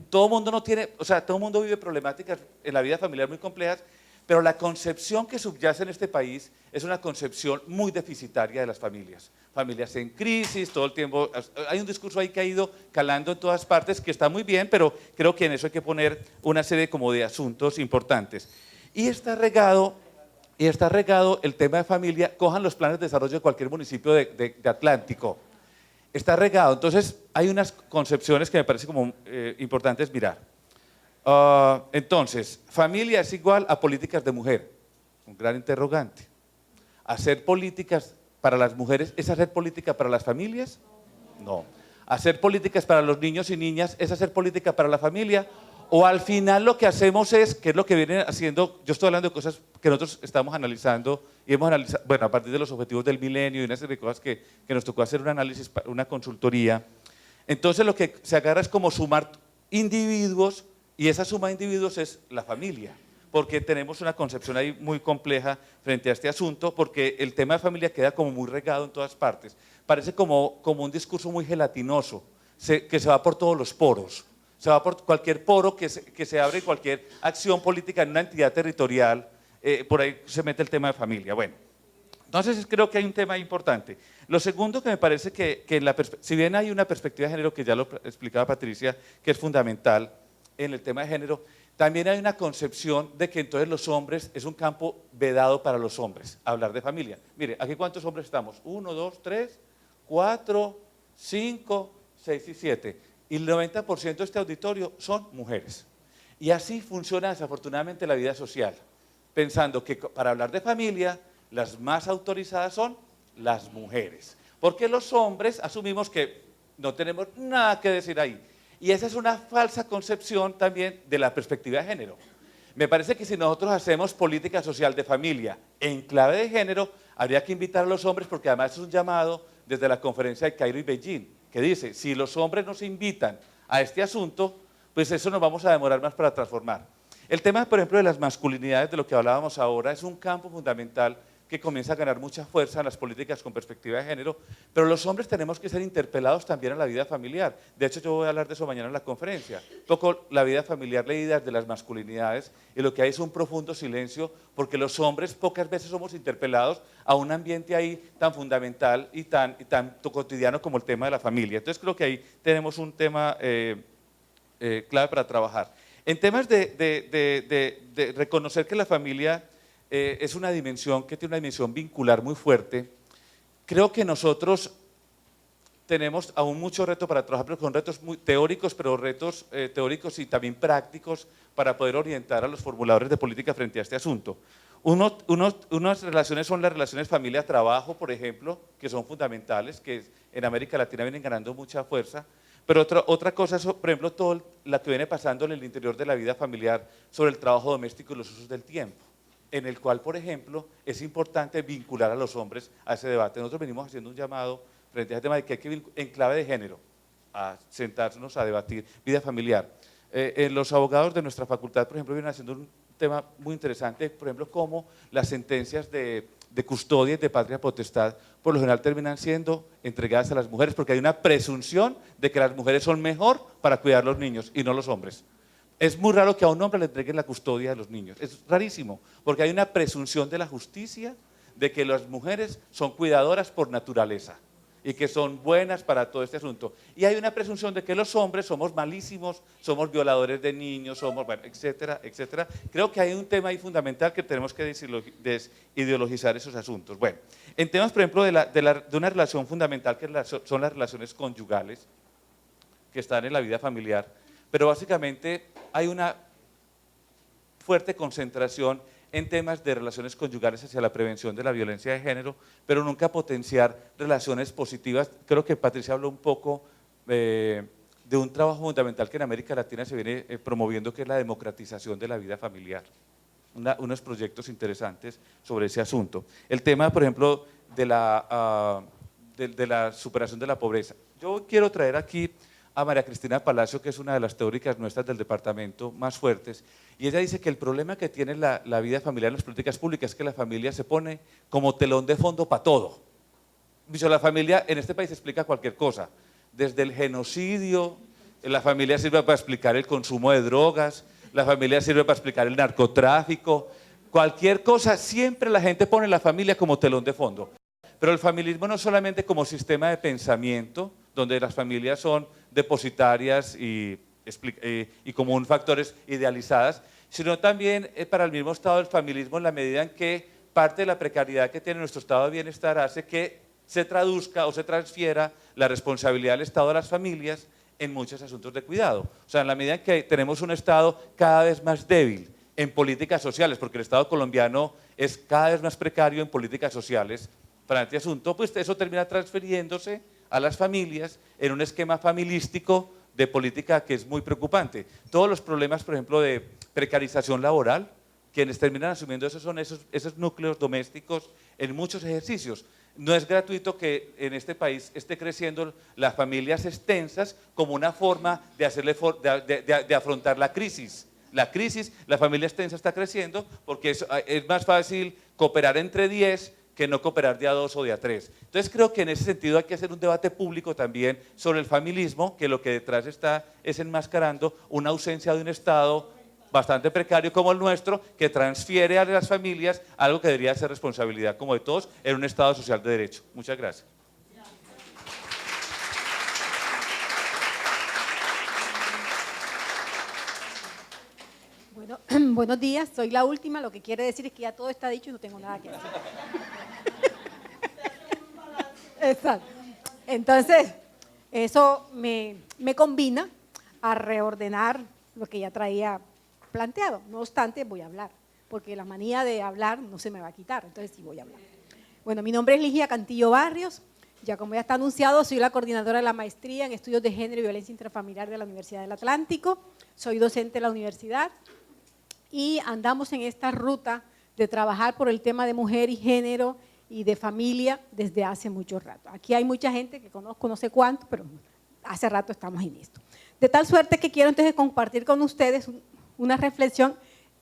todo el mundo no tiene, o sea, todo el mundo vive problemáticas en la vida familiar muy complejas, Pero la concepción que subyace en este país es una concepción muy deficitaria de las familias. Familias en crisis, todo el tiempo. Hay un discurso ahí que ha ido calando en todas partes, que está muy bien, pero creo que en eso hay que poner una serie como de asuntos importantes. Y está regado el tema de familia. Cojan los planes de desarrollo de cualquier municipio de Atlántico. Está regado. Entonces, hay unas concepciones que me parece como importantes mirar. Entonces, familia es igual a políticas de mujer. Un gran interrogante. Hacer políticas para las mujeres, ¿es hacer política para las familias? No. ¿Hacer políticas para los niños y niñas es hacer política para la familia? O al final lo que hacemos es, que es lo que vienen haciendo, yo estoy hablando de cosas que nosotros estamos analizando y hemos analizado, bueno, a partir de los objetivos del milenio y una serie de cosas que nos tocó hacer un análisis, una consultoría. Entonces lo que se agarra es como sumar individuos y esa suma de individuos es la familia. Porque tenemos una concepción ahí muy compleja frente a este asunto, porque el tema de familia queda como muy regado en todas partes. Parece como un discurso muy gelatinoso, que se va por todos los poros. Se va por cualquier poro que se abre, cualquier acción política en una entidad territorial, por ahí se mete el tema de familia. Bueno, entonces creo que hay un tema importante. Lo segundo que me parece que si bien hay una perspectiva de género, que ya lo explicaba Patricia, que es fundamental en el tema de género, también hay una concepción de que entonces los hombres, es un campo vedado para los hombres, hablar de familia. Mire, ¿aquí cuántos hombres estamos? 1, 2, 3, 4, 5, 6 y 7. Y el 90% de este auditorio son mujeres. Y así funciona desafortunadamente la vida social, pensando que para hablar de familia, las más autorizadas son las mujeres. Porque los hombres asumimos que no tenemos nada que decir ahí. Y esa es una falsa concepción también de la perspectiva de género. Me parece que si nosotros hacemos política social de familia en clave de género, habría que invitar a los hombres, porque además es un llamado desde la conferencia de Cairo y Beijing, que dice, si los hombres nos invitan a este asunto, pues eso nos vamos a demorar más para transformar. El tema, por ejemplo, de las masculinidades, de lo que hablábamos ahora, es un campo fundamental que comienza a ganar mucha fuerza en las políticas con perspectiva de género, pero los hombres tenemos que ser interpelados también en la vida familiar. De hecho, yo voy a hablar de eso mañana en la conferencia. Un poco la vida familiar leída desde las masculinidades, y lo que hay es un profundo silencio, porque los hombres pocas veces somos interpelados a un ambiente ahí tan fundamental y tan cotidiano como el tema de la familia. Entonces creo que ahí tenemos un tema clave para trabajar. En temas de reconocer que la familia es una dimensión que tiene una dimensión vincular muy fuerte, creo que nosotros tenemos aún mucho reto para trabajar, pero con retos muy teóricos, pero retos teóricos y también prácticos para poder orientar a los formuladores de política frente a este asunto. Unas relaciones son las relaciones familia-trabajo, por ejemplo, que son fundamentales, que en América Latina vienen ganando mucha fuerza, pero otra cosa es, por ejemplo, todo lo que viene pasando en el interior de la vida familiar sobre el trabajo doméstico y los usos del tiempo, en el cual, por ejemplo, es importante vincular a los hombres a ese debate. Nosotros venimos haciendo un llamado frente a ese tema de que hay que, en clave de género, a sentarnos a debatir vida familiar. Los abogados de nuestra facultad, por ejemplo, vienen haciendo un tema muy interesante, por ejemplo, cómo las sentencias de custodia y de patria potestad, por lo general terminan siendo entregadas a las mujeres, porque hay una presunción de que las mujeres son mejor para cuidar a los niños y no los hombres. Es muy raro que a un hombre le entreguen la custodia de los niños, es rarísimo, porque hay una presunción de la justicia de que las mujeres son cuidadoras por naturaleza y que son buenas para todo este asunto. Y hay una presunción de que los hombres somos malísimos, somos violadores de niños, somos, bueno, etcétera, etcétera. Creo que hay un tema ahí fundamental que tenemos que desideologizar esos asuntos. Bueno, en temas, por ejemplo, de una relación fundamental que son las relaciones conyugales, que están en la vida familiar, pero básicamente hay una fuerte concentración en temas de relaciones conyugales hacia la prevención de la violencia de género, pero nunca potenciar relaciones positivas. Creo que Patricia habló un poco de un trabajo fundamental que en América Latina se viene promoviendo, que es la democratización de la vida familiar. Unos proyectos interesantes sobre ese asunto. El tema, por ejemplo, de la superación de la pobreza. Yo quiero traer aquí a María Cristina Palacio, que es una de las teóricas nuestras del departamento más fuertes, y ella dice que el problema que tiene la vida familiar en las políticas públicas es que la familia se pone como telón de fondo para todo. Dice, la familia en este país explica cualquier cosa, desde el genocidio, la familia sirve para explicar el consumo de drogas, la familia sirve para explicar el narcotráfico, Cualquier cosa, siempre la gente pone la familia como telón de fondo. Pero el familismo no solamente como sistema de pensamiento, donde las familias son depositarias y como un factores idealizadas, sino también para el mismo estado del familismo en la medida en que parte de la precariedad que tiene nuestro estado de bienestar hace que se traduzca o se transfiera la responsabilidad del Estado a las familias en muchos asuntos de cuidado. O sea, en la medida en que tenemos un Estado cada vez más débil en políticas sociales, porque el Estado colombiano es cada vez más precario en políticas sociales, para este asunto, pues eso termina transfiriéndose a las familias en un esquema familiístico de política que es muy preocupante. Todos los problemas, por ejemplo, de precarización laboral, quienes terminan asumiendo eso son esos núcleos domésticos en muchos ejercicios. No es gratuito que en este país esté creciendo las familias extensas como una forma de afrontar la crisis. La familia extensa está creciendo porque es más fácil cooperar entre 10 que no cooperar de a 2 o de a 3. Entonces creo que en ese sentido hay que hacer un debate público también sobre el familismo, que lo que detrás está es enmascarando una ausencia de un Estado bastante precario como el nuestro, que transfiere a las familias algo que debería ser responsabilidad como de todos en un Estado social de derecho. Muchas gracias. Bueno, buenos días, soy la última, lo que quiere decir es que ya todo está dicho y no tengo nada que decir. Exacto. Entonces, eso me combina a reordenar lo que ya traía planteado. No obstante, voy a hablar, porque la manía de hablar no se me va a quitar, entonces sí voy a hablar. Bueno, mi nombre es Ligia Cantillo Barrios, ya como ya está anunciado, soy la coordinadora de la maestría en estudios de género y violencia intrafamiliar de la Universidad del Atlántico, soy docente de la universidad y andamos en esta ruta de trabajar por el tema de mujer y género y de familia desde hace mucho rato. Aquí hay mucha gente que conozco, no sé cuánto, pero hace rato estamos en esto. De tal suerte que quiero entonces compartir con ustedes una reflexión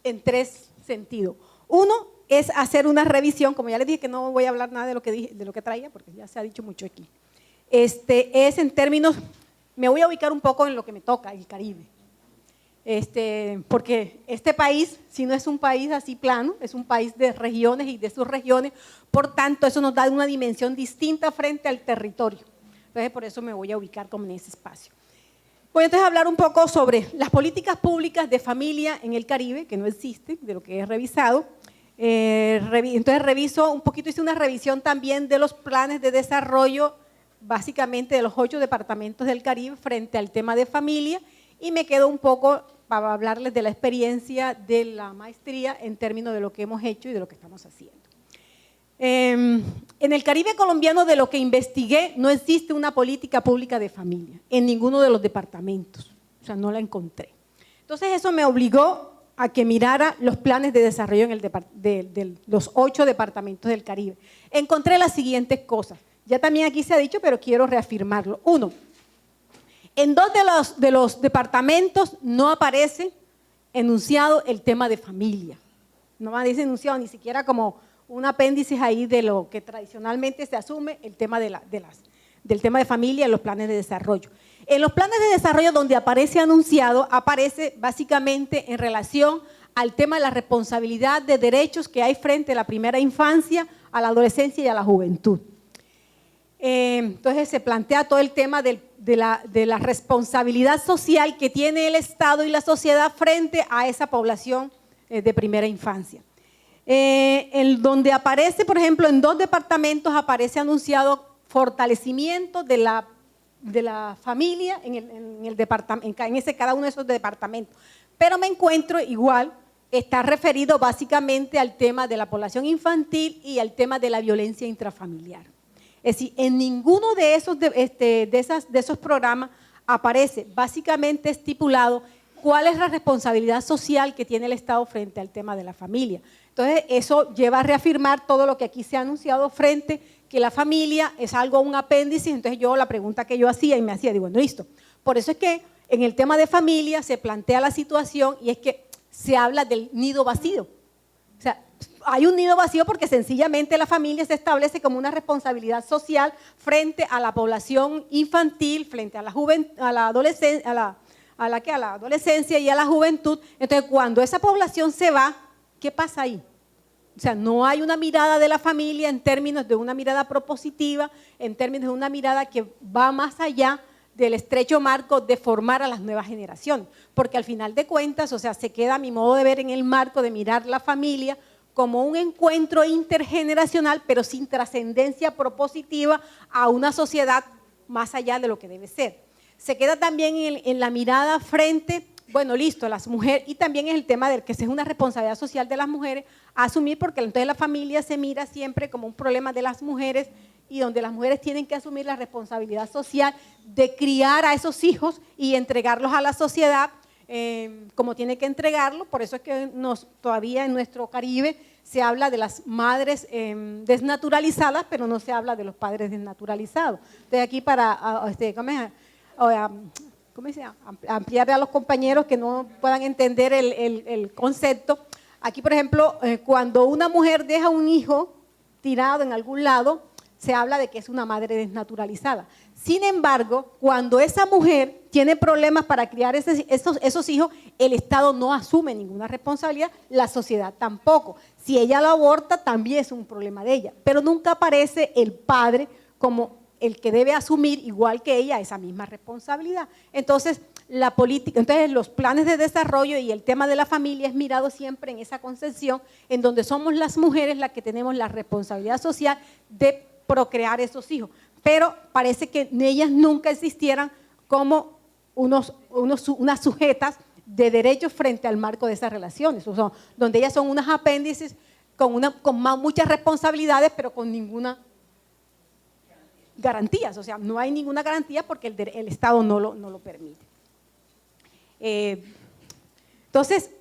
en 3 sentidos. Uno es hacer una revisión, como ya les dije que no voy a hablar nada de lo que dije, de lo que traía, porque ya se ha dicho mucho aquí. Es en términos, me voy a ubicar un poco en lo que me toca, el Caribe. Porque este país, si no es un país así plano, es un país de regiones y de sus regiones, por tanto eso nos da una dimensión distinta frente al territorio. Entonces por eso me voy a ubicar como en ese espacio. Voy entonces a hablar un poco sobre las políticas públicas de familia en el Caribe, que no existen, de lo que he revisado. Entonces reviso un poquito, hice una revisión también de los planes de desarrollo, básicamente de los 8 departamentos del Caribe frente al tema de familia, y me quedo un poco para hablarles de la experiencia de la maestría en términos de lo que hemos hecho y de lo que estamos haciendo. En el Caribe colombiano, de lo que investigué, no existe una política pública de familia en ninguno de los departamentos, o sea, no la encontré. Entonces eso me obligó a que mirara los planes de desarrollo de los 8 departamentos del Caribe. Encontré las siguientes cosas, ya también aquí se ha dicho, pero quiero reafirmarlo. 1, en 2 de los departamentos no aparece enunciado el tema de familia, no aparece enunciado ni siquiera como un apéndice ahí de lo que tradicionalmente se asume, el tema del tema de familia en los planes de desarrollo. En los planes de desarrollo donde aparece anunciado, aparece básicamente en relación al tema de la responsabilidad de derechos que hay frente a la primera infancia, a la adolescencia y a la juventud. Entonces se plantea todo el tema de la responsabilidad social que tiene el Estado y la sociedad frente a esa población de primera infancia. Donde aparece, por ejemplo, en 2 departamentos aparece anunciado fortalecimiento de la familia en cada uno de esos departamentos. Pero me encuentro igual, está referido básicamente al tema de la población infantil y al tema de la violencia intrafamiliar. Es decir, en ninguno de esos programas aparece básicamente estipulado cuál es la responsabilidad social que tiene el Estado frente al tema de la familia. Entonces, eso lleva a reafirmar todo lo que aquí se ha anunciado frente, que la familia es algo, un apéndice. Entonces, la pregunta que yo hacía y me hacía, digo, bueno, listo. Por eso es que en el tema de familia se plantea la situación y es que se habla del nido vacío. O sea, hay un nido vacío porque sencillamente la familia se establece como una responsabilidad social frente a la población infantil, frente a la adolescencia, a la adolescencia y a la juventud. Entonces, cuando esa población se va, ¿qué pasa ahí? o sea, no hay una mirada de la familia en términos de una mirada propositiva, en términos de una mirada que va más allá del estrecho marco de formar a las nuevas generaciones, porque al final de cuentas, o sea, se queda a mi modo de ver en el marco de mirar la familia como un encuentro intergeneracional, pero sin trascendencia propositiva a una sociedad más allá de lo que debe ser. Se queda también en la mirada frente, bueno, listo, las mujeres, y también es el tema del que es una responsabilidad social de las mujeres asumir, porque entonces la familia se mira siempre como un problema de las mujeres y donde las mujeres tienen que asumir la responsabilidad social de criar a esos hijos y entregarlos a la sociedad como tiene que entregarlo. Por eso es que todavía en nuestro Caribe se habla de las madres desnaturalizadas, pero no se habla de los padres desnaturalizados. Entonces aquí para ampliar a los compañeros que no puedan entender el concepto, aquí por ejemplo, cuando una mujer deja un hijo tirado en algún lado, se habla de que es una madre desnaturalizada. Sin embargo, cuando esa mujer tiene problemas para criar esos hijos, el Estado no asume ninguna responsabilidad, la sociedad tampoco. Si ella lo aborta, también es un problema de ella, pero nunca aparece el padre como el que debe asumir, igual que ella, esa misma responsabilidad. Entonces, la política, entonces los planes de desarrollo y el tema de la familia es mirado siempre en esa concepción, en donde somos las mujeres las que tenemos la responsabilidad social de procrear esos hijos, pero parece que ellas nunca existieran como unas sujetas de derechos frente al marco de esas relaciones, o sea, donde ellas son unos apéndices con muchas responsabilidades, pero con ninguna garantías, o sea, no hay ninguna garantía porque el Estado no lo permite. Entonces,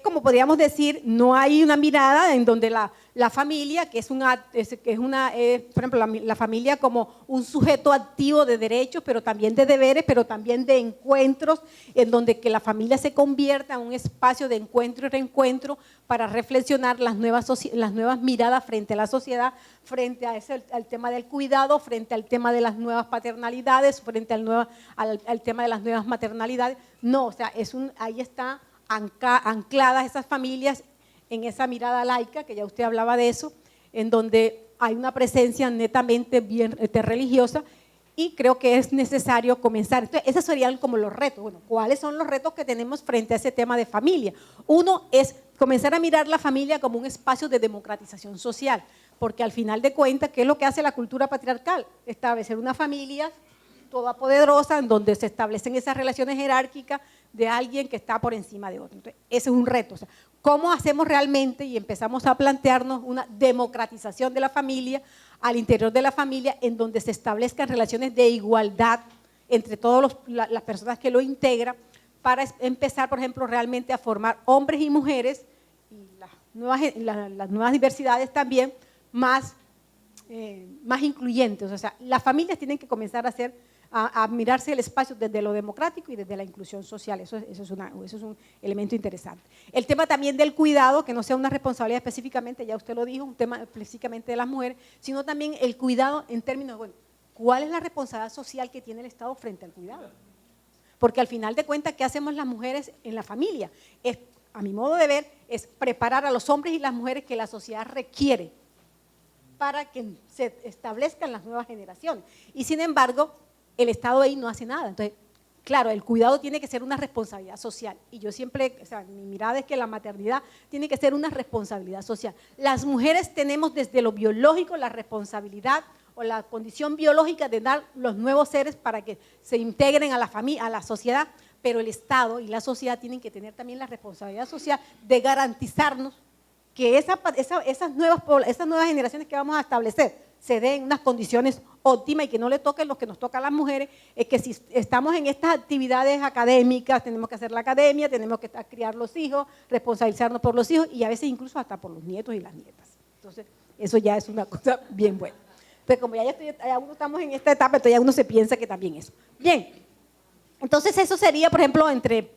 como podríamos decir, no hay una mirada en donde la familia, que es por ejemplo, la familia como un sujeto activo de derechos, pero también de deberes, pero también de encuentros, en donde que la familia se convierta en un espacio de encuentro y reencuentro para reflexionar las nuevas miradas frente a la sociedad, frente al tema del cuidado, frente al tema de las nuevas paternalidades, frente al tema de las nuevas maternalidades. No, o sea, ahí está ancladas esas familias en esa mirada laica, que ya usted hablaba de eso, en donde hay una presencia netamente bien religiosa, y creo que es necesario comenzar. Entonces, esos serían como los retos. Bueno, ¿cuáles son los retos que tenemos frente a ese tema de familia? Uno es comenzar a mirar la familia como un espacio de democratización social, porque al final de cuentas, ¿qué es lo que hace la cultura patriarcal? Establecer una familia todopoderosa en donde se establecen esas relaciones jerárquicas de alguien que está por encima de otro. Entonces, ese es un reto. O sea, ¿cómo hacemos realmente y empezamos a plantearnos una democratización de la familia al interior de la familia en donde se establezcan relaciones de igualdad entre todas las personas que lo integran para empezar, por ejemplo, realmente a formar hombres y mujeres y las nuevas diversidades también más incluyentes? O sea, las familias tienen que comenzar a mirarse el espacio desde lo democrático y desde la inclusión social. Eso es un elemento interesante. El tema también del cuidado, que no sea una responsabilidad específicamente, ya usted lo dijo, un tema específicamente de las mujeres, sino también el cuidado en términos de, bueno, ¿cuál es la responsabilidad social que tiene el Estado frente al cuidado? Porque al final de cuentas, ¿qué hacemos las mujeres en la familia? A mi modo de ver, es preparar a los hombres y las mujeres que la sociedad requiere para que se establezcan las nuevas generaciones. Y sin embargo, el Estado ahí no hace nada. Entonces, claro, el cuidado tiene que ser una responsabilidad social. Y yo siempre, o sea, mi mirada es que la maternidad tiene que ser una responsabilidad social. Las mujeres tenemos desde lo biológico la responsabilidad o la condición biológica de dar los nuevos seres para que se integren a la familia, a la sociedad, pero el Estado y la sociedad tienen que tener también la responsabilidad social de garantizarnos que esas nuevas generaciones que vamos a establecer se den unas condiciones óptimas y que no le toquen lo que nos toca a las mujeres. Es que si estamos en estas actividades académicas, tenemos que hacer la academia, tenemos que criar los hijos, responsabilizarnos por los hijos y a veces incluso hasta por los nietos y las nietas. Entonces, eso ya es una cosa bien buena. Pero como ya uno estamos en esta etapa, entonces ya uno se piensa que también eso. Bien, entonces eso sería, por ejemplo, entre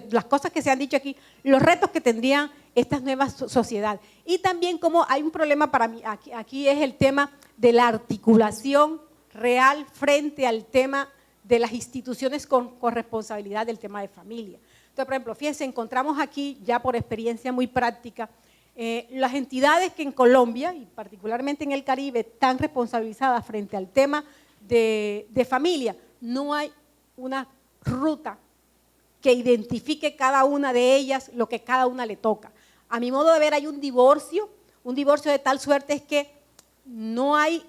las cosas que se han dicho aquí, los retos que tendrían estas nuevas sociedades. Y también como hay un problema para mí, aquí es el tema de la articulación real frente al tema de las instituciones con responsabilidad del tema de familia. Entonces, por ejemplo, fíjense, encontramos aquí ya por experiencia muy práctica Las entidades que en Colombia, y particularmente en el Caribe, están responsabilizadas frente al tema de familia, no hay una ruta que identifique cada una de ellas lo que cada una le toca. A mi modo de ver hay un divorcio de tal suerte es que no hay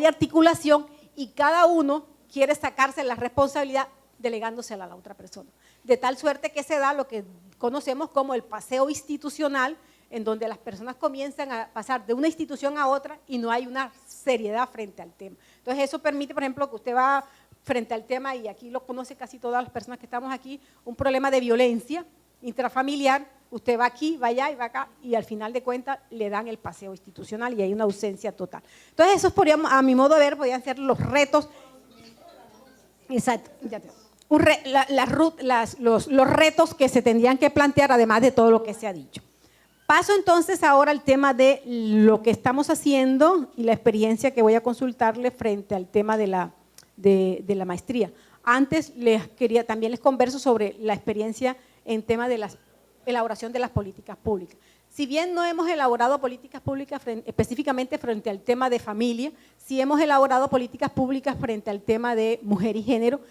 articulación y cada uno quiere sacarse la responsabilidad delegándosela a la otra persona. De tal suerte que se da lo que conocemos como el paseo institucional, en donde las personas comienzan a pasar de una institución a otra y no hay una seriedad frente al tema. Entonces eso permite, por ejemplo, que usted va frente al tema, y aquí lo conoce casi todas las personas que estamos aquí, un problema de violencia intrafamiliar, usted va aquí, va allá y va acá, y al final de cuentas le dan el paseo institucional y hay una ausencia total. Entonces esos podríamos, a mi modo de ver, podrían ser los retos. Exacto, ya te los retos que se tendrían que plantear, además de todo lo que se ha dicho. Paso entonces ahora al tema de lo que estamos haciendo y la experiencia que voy a consultarle frente al tema de la maestría. Antes también les converso sobre la experiencia en tema de la elaboración de las políticas públicas. Si bien no hemos elaborado políticas públicas específicamente frente al tema de familia, sí hemos elaborado políticas públicas frente al tema de mujer y género,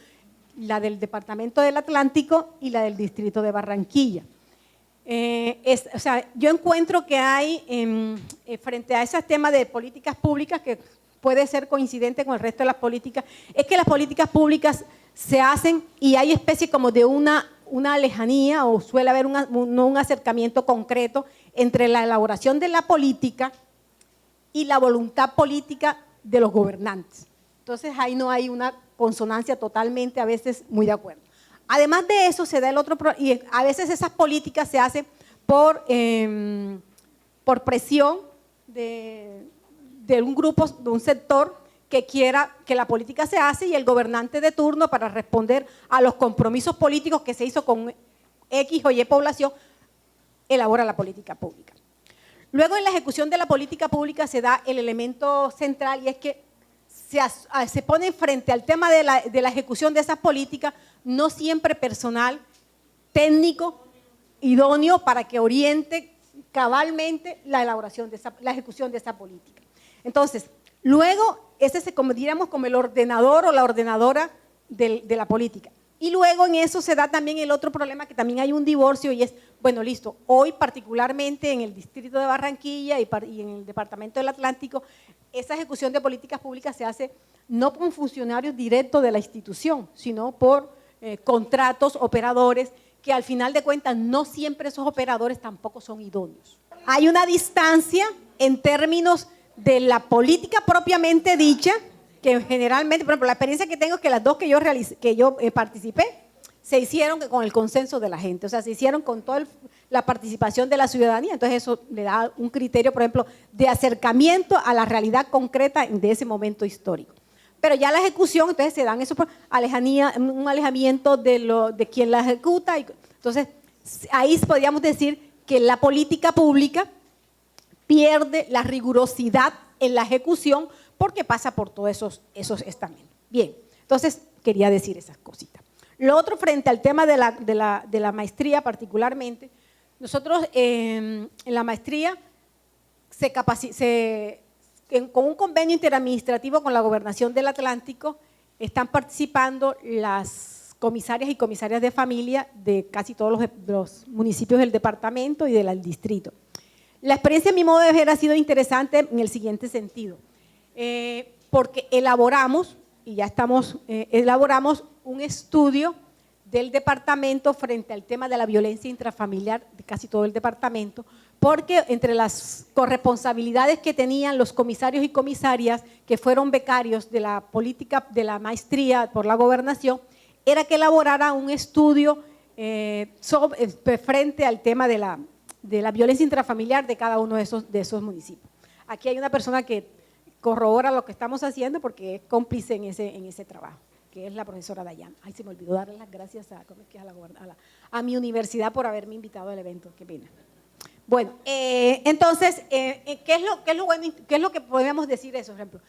la del Departamento del Atlántico y la del Distrito de Barranquilla. Yo encuentro que hay, frente a esos temas de políticas públicas, que puede ser coincidente con el resto de las políticas, es que las políticas públicas se hacen y hay especie como de una lejanía, o suele haber un acercamiento concreto entre la elaboración de la política y la voluntad política de los gobernantes. Entonces ahí no hay una consonancia totalmente, a veces muy de acuerdo. Además de eso se da el otro, y a veces esas políticas se hacen por presión de un grupo, de un sector que quiera que la política se hace, y el gobernante de turno, para responder a los compromisos políticos que se hizo con X o Y población, elabora la política pública. Luego, en la ejecución de la política pública se da el elemento central, y es que se pone frente al tema de la ejecución de esas políticas no siempre personal, técnico, idóneo para que oriente cabalmente la elaboración de la ejecución de esa política. Entonces, luego, ese es como diríamos como el ordenador o la ordenadora de la política. Y luego en eso se da también el otro problema, que también hay un divorcio, y es, bueno, listo, hoy particularmente en el Distrito de Barranquilla y en el Departamento del Atlántico, esa ejecución de políticas públicas se hace no con funcionarios directos de la institución, sino por contratos, operadores, que al final de cuentas no siempre esos operadores tampoco son idóneos. Hay una distancia en términos de la política propiamente dicha, que generalmente, por ejemplo, la experiencia que tengo es que las dos que yo participé, se hicieron con el consenso de la gente, o sea, se hicieron con toda la participación de la ciudadanía. Entonces eso le da un criterio, por ejemplo, de acercamiento a la realidad concreta de ese momento histórico. Pero ya la ejecución, entonces se dan un alejamiento de quien la ejecuta. Entonces ahí podríamos decir que la política pública pierde la rigurosidad en la ejecución porque pasa por todos esos estamentos. Bien, entonces quería decir esas cositas. Lo otro, frente al tema de la maestría particularmente, nosotros en la maestría con un convenio interadministrativo con la Gobernación del Atlántico están participando las comisarias y comisarias de familia de casi todos los municipios del departamento y del distrito. La experiencia, a mi modo de ver, ha sido interesante en el siguiente sentido, porque elaboramos un estudio del departamento frente al tema de la violencia intrafamiliar de casi todo el departamento, porque entre las corresponsabilidades que tenían los comisarios y comisarias que fueron becarios de la política de la maestría por la gobernación, era que elaborara un estudio frente al tema de la violencia intrafamiliar de cada uno de esos municipios. Aquí hay una persona que corrobora lo que estamos haciendo porque es cómplice en ese trabajo, que es la profesora Dayana. Ay, se me olvidó darle las gracias a mi universidad por haberme invitado al evento, qué pena. Bueno, entonces, ¿qué es lo que podemos decir de eso? Por ejemplo,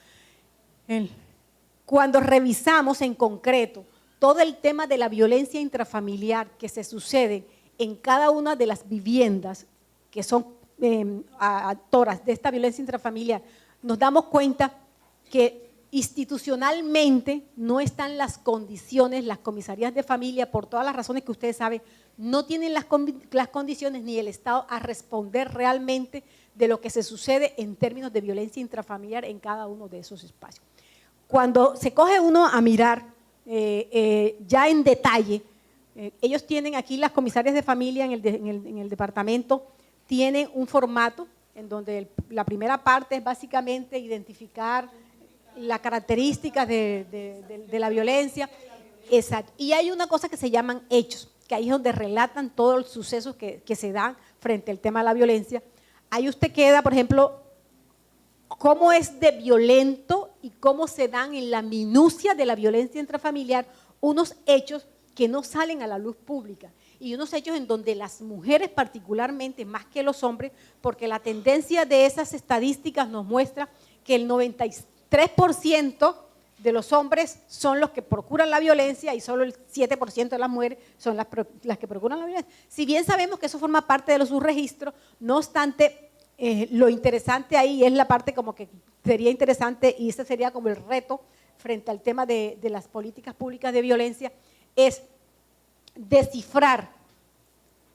cuando revisamos en concreto todo el tema de la violencia intrafamiliar que se sucede en cada una de las viviendas, que son actoras de esta violencia intrafamiliar, nos damos cuenta que institucionalmente no están las condiciones, las comisarías de familia, por todas las razones que ustedes saben, no tienen las condiciones ni el Estado a responder realmente de lo que se sucede en términos de violencia intrafamiliar en cada uno de esos espacios. Cuando se coge uno a mirar ya en detalle, ellos tienen aquí las comisarias de familia en el departamento, tienen un formato en donde la primera parte es básicamente identificar las características de la violencia. Exacto. Y hay una cosa que se llaman hechos, que ahí es donde relatan todos los sucesos que se dan frente al tema de la violencia. Ahí usted queda, por ejemplo, cómo es de violento y cómo se dan en la minucia de la violencia intrafamiliar unos hechos que no salen a la luz pública y unos hechos en donde las mujeres particularmente, más que los hombres, porque la tendencia de esas estadísticas nos muestra que el 93% de los hombres son los que procuran la violencia y solo el 7% de las mujeres son las que procuran la violencia. Si bien sabemos que eso forma parte de los subregistros, no obstante, lo interesante ahí es la parte como que sería interesante, y ese sería como el reto frente al tema de las políticas públicas de violencia, es descifrar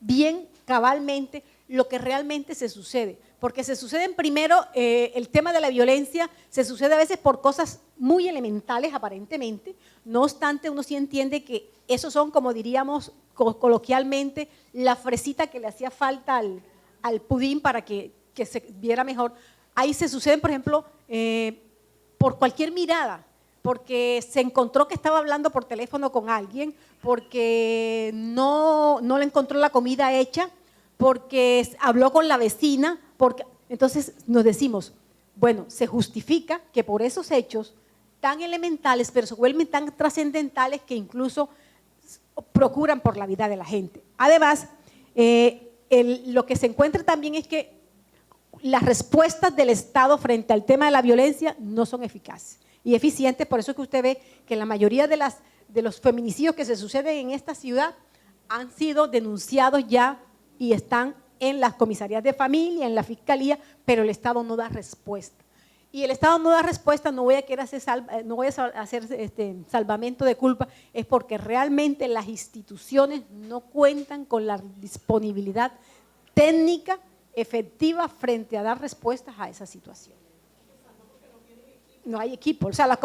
bien cabalmente lo que realmente se sucede, porque se suceden primero, el tema de la violencia se sucede a veces por cosas muy elementales aparentemente, no obstante uno sí entiende que esos son, como diríamos coloquialmente, la fresita que le hacía falta al pudín para que se viera mejor. Ahí se suceden, por ejemplo, por cualquier mirada, porque se encontró que estaba hablando por teléfono con alguien, porque no le encontró la comida hecha, porque habló con la vecina, porque entonces nos decimos, bueno, se justifica que por esos hechos tan elementales, pero se vuelven tan trascendentales que incluso procuran por la vida de la gente. Además, lo que se encuentra también es que las respuestas del Estado frente al tema de la violencia no son eficaces y eficientes, por eso es que usted ve que la mayoría de los feminicidios que se suceden en esta ciudad han sido denunciados ya y están en las comisarías de familia, en la fiscalía, pero el Estado no da respuesta. Y el Estado no da respuesta, no voy a hacer salvamento de culpa, es porque realmente las instituciones no cuentan con la disponibilidad técnica efectiva frente a dar respuestas a esa situación. No hay equipo, o sea, las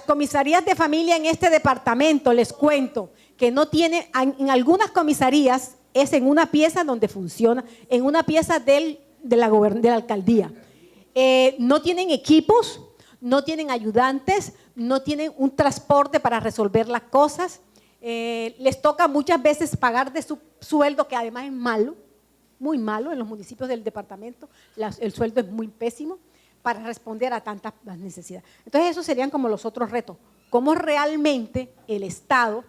comisarías de familia en este departamento, les cuento, que no tiene, en algunas comisarías es en una pieza donde funciona, en una pieza de la alcaldía. No tienen equipos, no tienen ayudantes, no tienen un transporte para resolver las cosas. Les toca muchas veces pagar de su sueldo, que además es malo, muy malo en los municipios del departamento, el sueldo es muy pésimo para responder a tantas necesidades. Entonces esos serían como los otros retos, cómo realmente el Estado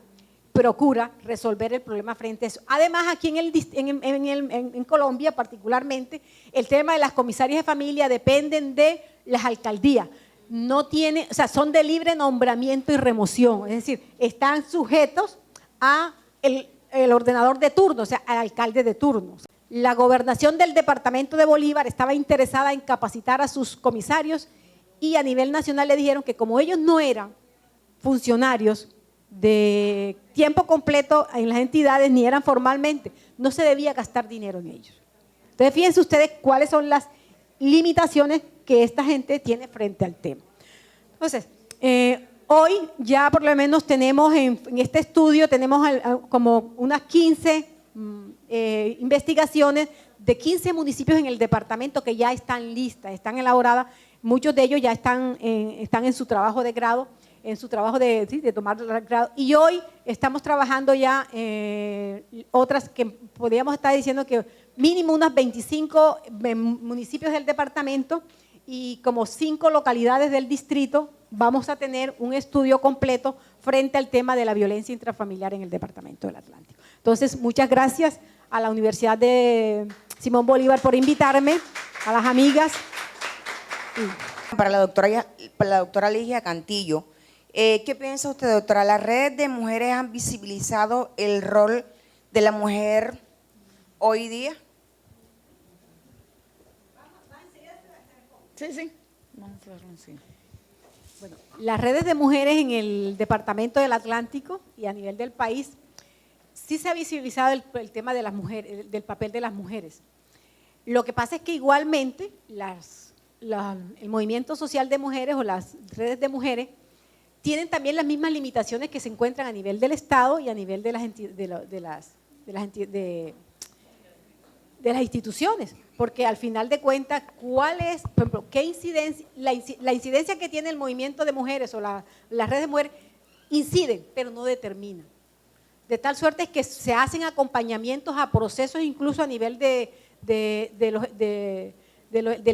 procura resolver el problema frente a eso. Además, aquí en Colombia particularmente, el tema de las comisarias de familia dependen de las alcaldías. No tienen, o sea, son de libre nombramiento y remoción, es decir, están sujetos a el ordenador de turno, o sea, al alcalde de turno. La gobernación del departamento de Bolívar estaba interesada en capacitar a sus comisarios y a nivel nacional le dijeron que como ellos no eran funcionarios de tiempo completo en las entidades, ni eran formalmente, no se debía gastar dinero en ellos. Entonces, fíjense ustedes cuáles son las limitaciones que esta gente tiene frente al tema. Entonces, hoy ya por lo menos tenemos en este estudio, tenemos como unas 15 investigaciones de 15 municipios en el departamento que ya están listas, están elaboradas, muchos de ellos ya están en su trabajo de grado, en su trabajo de tomar el grado, y hoy estamos trabajando ya otras que podríamos estar diciendo que mínimo unas 25 municipios del departamento y como 5 localidades del distrito vamos a tener un estudio completo frente al tema de la violencia intrafamiliar en el departamento del Atlántico. Entonces, muchas gracias a la Universidad de Simón Bolívar por invitarme, a las amigas. Para la doctora Ligia Cantillo, ¿qué piensa usted, doctora? ¿Las redes de mujeres han visibilizado el rol de la mujer hoy día? Sí, sí. Vamos a verlo, sí. Bueno, las redes de mujeres en el Departamento del Atlántico y a nivel del país, sí se ha visibilizado el tema de las mujeres, del papel de las mujeres. Lo que pasa es que igualmente el movimiento social de mujeres o las redes de mujeres tienen también las mismas limitaciones que se encuentran a nivel del Estado y a nivel de las instituciones, porque al final de cuentas, ¿cuál es, por ejemplo, qué incidencia, la incidencia que tiene el movimiento de mujeres o las redes de mujeres inciden, pero no determinan? De tal suerte es que se hacen acompañamientos a procesos incluso a nivel del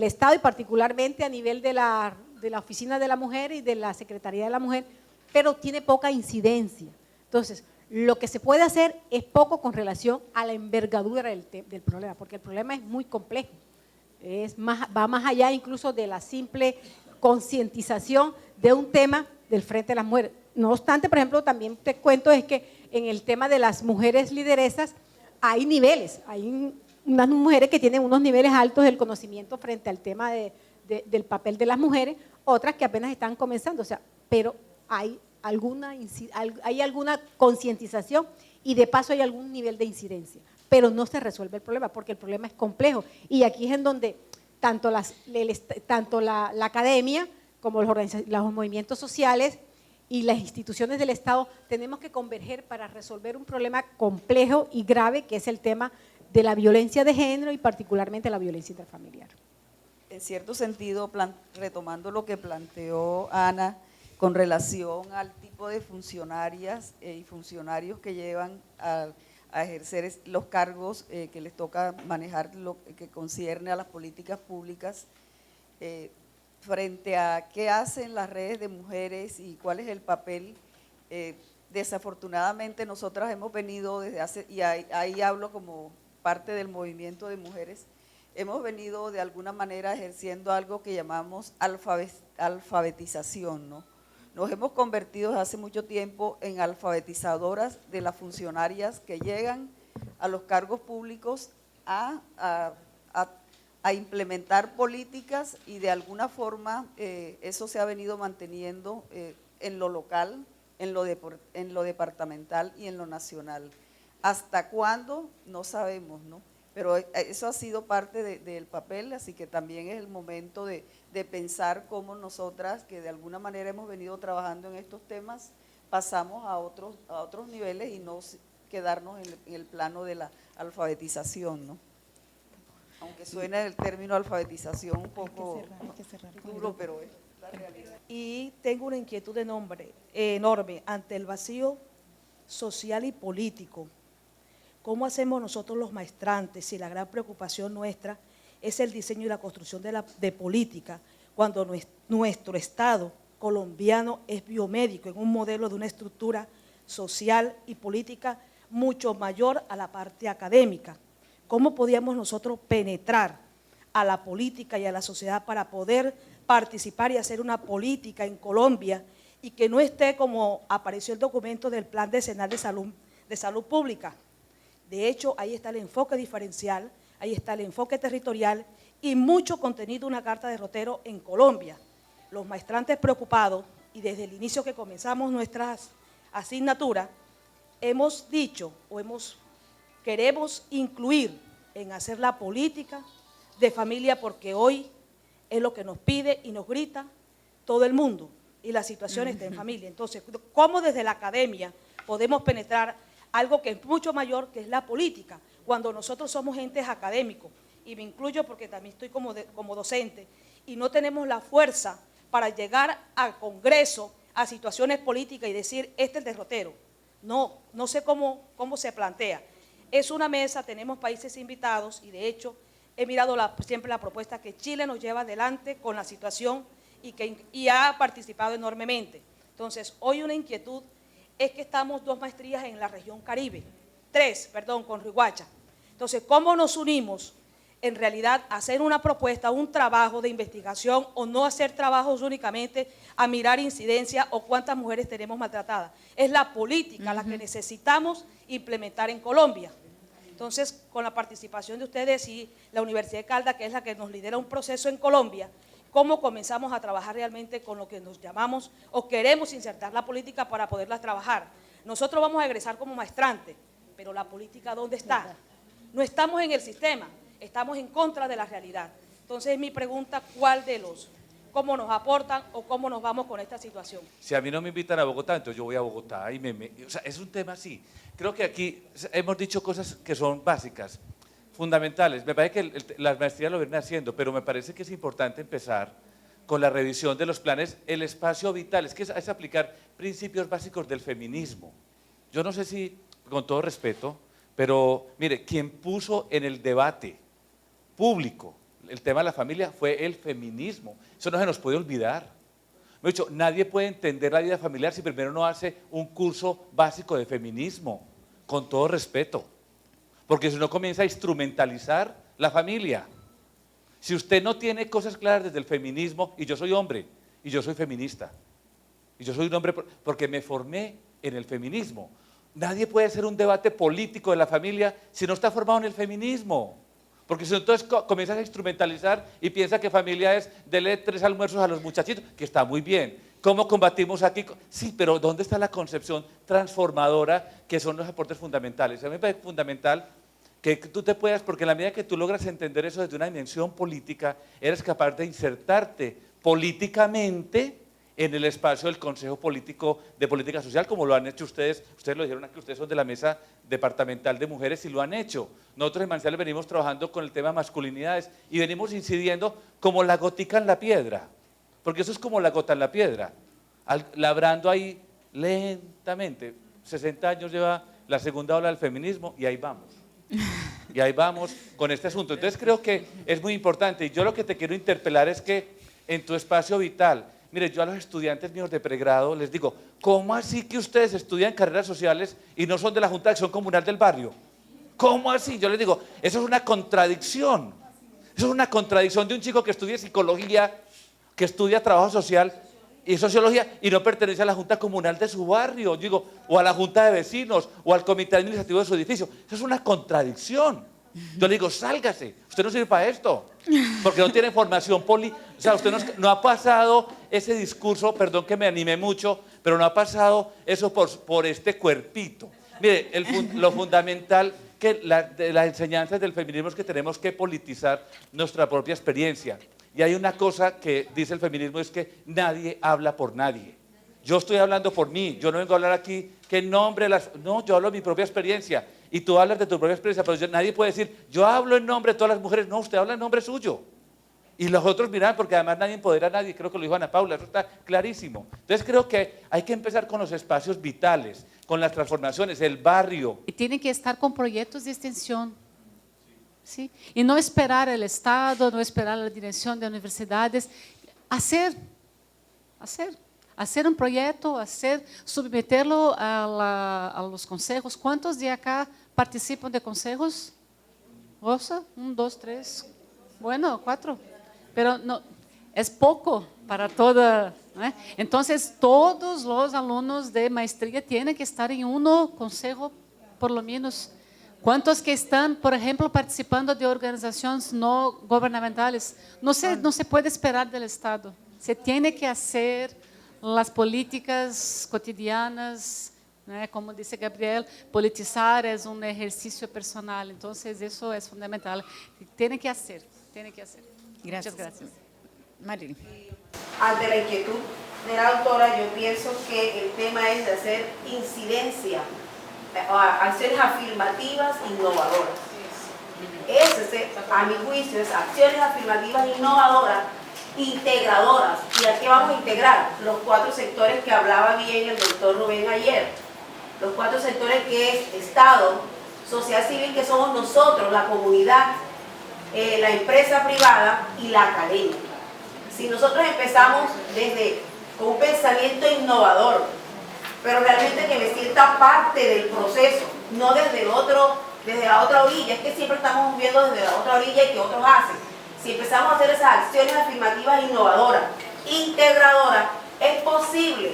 Estado y particularmente a nivel de la Oficina de la Mujer y de la Secretaría de la Mujer, pero tiene poca incidencia. Entonces, lo que se puede hacer es poco con relación a la envergadura del problema, porque el problema es muy complejo, va más allá incluso de la simple concientización de un tema del Frente de las Mujeres. No obstante, por ejemplo, también te cuento es que en el tema de las mujeres lideresas hay niveles, hay unas mujeres que tienen unos niveles altos del conocimiento frente al tema del papel de las mujeres, otras que apenas están comenzando, o sea, pero hay alguna concientización y de paso hay algún nivel de incidencia, pero no se resuelve el problema porque el problema es complejo y aquí es en donde tanto la academia como los movimientos sociales y las instituciones del Estado tenemos que converger para resolver un problema complejo y grave que es el tema de la violencia de género y particularmente la violencia intrafamiliar. En cierto sentido, retomando lo que planteó Ana con relación al tipo de funcionarias y funcionarios que llevan a ejercer los cargos que les toca manejar lo que concierne a las políticas públicas, frente a qué hacen las redes de mujeres y cuál es el papel. Desafortunadamente nosotras hemos venido desde hace, y ahí hablo como parte del movimiento de mujeres, hemos venido de alguna manera ejerciendo algo que llamamos alfabetización, ¿no? Nos hemos convertido desde hace mucho tiempo en alfabetizadoras de las funcionarias que llegan a los cargos públicos a implementar políticas y de alguna forma eso se ha venido manteniendo en lo local, en lo departamental y en lo nacional. ¿Hasta cuándo? No sabemos, ¿no? Pero eso ha sido parte del papel, así que también es el momento de pensar cómo nosotras, que de alguna manera hemos venido trabajando en estos temas, pasamos a otros niveles y no quedarnos en el plano de la alfabetización, ¿no? Aunque suene el término alfabetización un poco duro, pero es la realidad. Y tengo una inquietud enorme ante el vacío social y político. ¿Cómo hacemos nosotros los maestrantes si la gran preocupación nuestra es el diseño y la construcción de política, cuando nuestro Estado colombiano es biomédico en un modelo de una estructura social y política mucho mayor a la parte académica? ¿Cómo podíamos nosotros penetrar a la política y a la sociedad para poder participar y hacer una política en Colombia y que no esté como apareció el documento del Plan Decenal de Salud Pública? De hecho, ahí está el enfoque diferencial, ahí está el enfoque territorial y mucho contenido, una carta de derrotero en Colombia. Los maestrantes preocupados, y desde el inicio que comenzamos nuestras asignaturas, hemos dicho o queremos incluir en hacer la política de familia porque hoy es lo que nos pide y nos grita todo el mundo y la situación está en familia. Entonces, ¿cómo desde la academia podemos penetrar algo que es mucho mayor, que es la política, cuando nosotros somos entes académicos? Y me incluyo porque también estoy como docente y no tenemos la fuerza para llegar al Congreso, a situaciones políticas y decir, este es el derrotero. No sé cómo se plantea. Es una mesa, tenemos países invitados y de hecho he mirado siempre la propuesta que Chile nos lleva adelante con la situación y ha participado enormemente. Entonces, hoy una inquietud es que estamos 2 maestrías en la región Caribe, 3, con Riohacha. Entonces, ¿cómo nos unimos en realidad a hacer una propuesta, un trabajo de investigación o no hacer trabajos únicamente a mirar incidencia o cuántas mujeres tenemos maltratadas? Es la política la que necesitamos implementar en Colombia. Entonces, con la participación de ustedes y la Universidad de Caldas, que es la que nos lidera un proceso en Colombia, ¿cómo comenzamos a trabajar realmente con lo que nos llamamos o queremos insertar la política para poderla trabajar? Nosotros vamos a egresar como maestrantes, pero la política ¿dónde está? No estamos en el sistema, estamos en contra de la realidad. Entonces, mi pregunta, ¿cuál de los? ¿Cómo nos aportan o cómo nos vamos con esta situación? Si a mí no me invitan a Bogotá, entonces yo voy a Bogotá. O sea, es un tema así. Creo que aquí hemos dicho cosas que son básicas, fundamentales. Me parece que las maestrías lo vienen haciendo, pero me parece que es importante empezar con la revisión de los planes, el espacio vital. Es que es aplicar principios básicos del feminismo. Yo no sé si, con todo respeto, pero mire, quien puso en el debate público el tema de la familia fue el feminismo. Eso no se nos puede olvidar. Me he dicho, nadie puede entender la vida familiar si primero no hace un curso básico de feminismo, con todo respeto. Porque si no comienza a instrumentalizar la familia. Si usted no tiene cosas claras desde el feminismo, y yo soy hombre, y yo soy feminista, y yo soy un hombre porque me formé en el feminismo. Nadie puede hacer un debate político de la familia si no está formado en el feminismo. Porque si no, entonces comienzas a instrumentalizar y piensa que familia es dele 3 almuerzos a los muchachitos, que está muy bien. ¿Cómo combatimos aquí? Sí, pero ¿dónde está la concepción transformadora que son los aportes fundamentales? A mí me parece fundamental que tú te puedas, porque en la medida que tú logras entender eso desde una dimensión política, eres capaz de insertarte políticamente en el espacio del Consejo Político de Política Social, como lo han hecho ustedes. Ustedes lo dijeron aquí, ustedes son de la Mesa Departamental de Mujeres y lo han hecho. Nosotros en Manizales venimos trabajando con el tema masculinidades y venimos incidiendo como la gotica en la piedra, porque eso es como la gota en la piedra, labrando ahí lentamente. 60 años lleva la segunda ola del feminismo y ahí vamos. Y ahí vamos con este asunto. Entonces creo que es muy importante y yo lo que te quiero interpelar es que en tu espacio vital, mire, yo a los estudiantes míos de pregrado les digo, ¿cómo así que ustedes estudian carreras sociales y no son de la Junta de Acción Comunal del barrio? ¿Cómo así? Yo les digo, eso es una contradicción. Eso es una contradicción de un chico que estudia psicología, que estudia trabajo social y sociología y no pertenece a la Junta Comunal de su barrio, digo, o a la Junta de Vecinos o al Comité Administrativo de su edificio. Eso es una contradicción. Yo le digo, sálgase, usted no sirve para esto, porque no tiene formación política. O sea, usted no ha pasado ese discurso, perdón que me animé mucho, pero no ha pasado eso por este cuerpito. Mire, lo fundamental que de las enseñanzas del feminismo es que tenemos que politizar nuestra propia experiencia. Y hay una cosa que dice el feminismo, es que nadie habla por nadie. Yo estoy hablando por mí, yo no vengo a hablar aquí que en nombre de las... No, yo hablo de mi propia experiencia y tú hablas de tu propia experiencia, pero nadie puede decir, yo hablo en nombre de todas las mujeres. No, usted habla en nombre suyo. Y los otros miran, porque además nadie empodera a nadie, creo que lo dijo Ana Paula, eso está clarísimo. Entonces creo que hay que empezar con los espacios vitales, con las transformaciones, el barrio. Y tiene que estar con proyectos de extensión. ¿Sí? Y no esperar el Estado, no esperar la dirección de universidades, hacer un proyecto, submeterlo a los consejos. ¿Cuántos de acá participan de consejos? ¿Rosa? 1, 2, 3, bueno, 4. Pero no, es poco para toda. ¿Eh? Entonces, todos los alumnos de maestría tienen que estar en un consejo, por lo menos. ¿Cuántos que están, por ejemplo, participando de organizaciones no gubernamentales? No se puede esperar del Estado. Se tiene que hacer las políticas cotidianas, ¿no? Como dice Gabriel, politizar es un ejercicio personal. Entonces, eso es fundamental. Tiene que hacer. Gracias. Muchas gracias. Marilyn. Ante la inquietud de la doctora, yo pienso que el tema es de hacer incidencia, acciones afirmativas innovadoras. A mi juicio, es acciones afirmativas innovadoras, integradoras. ¿Y a qué vamos a integrar? Los 4 sectores que hablaba bien el doctor Rubén ayer. Los 4 sectores que es Estado, sociedad civil, que somos nosotros, la comunidad, la empresa privada y la academia. Si nosotros empezamos con un pensamiento innovador, pero realmente que me sienta parte del proceso, no desde la otra orilla, es que siempre estamos viendo desde la otra orilla y que otros hacen. Si empezamos a hacer esas acciones afirmativas innovadoras, integradoras, es posible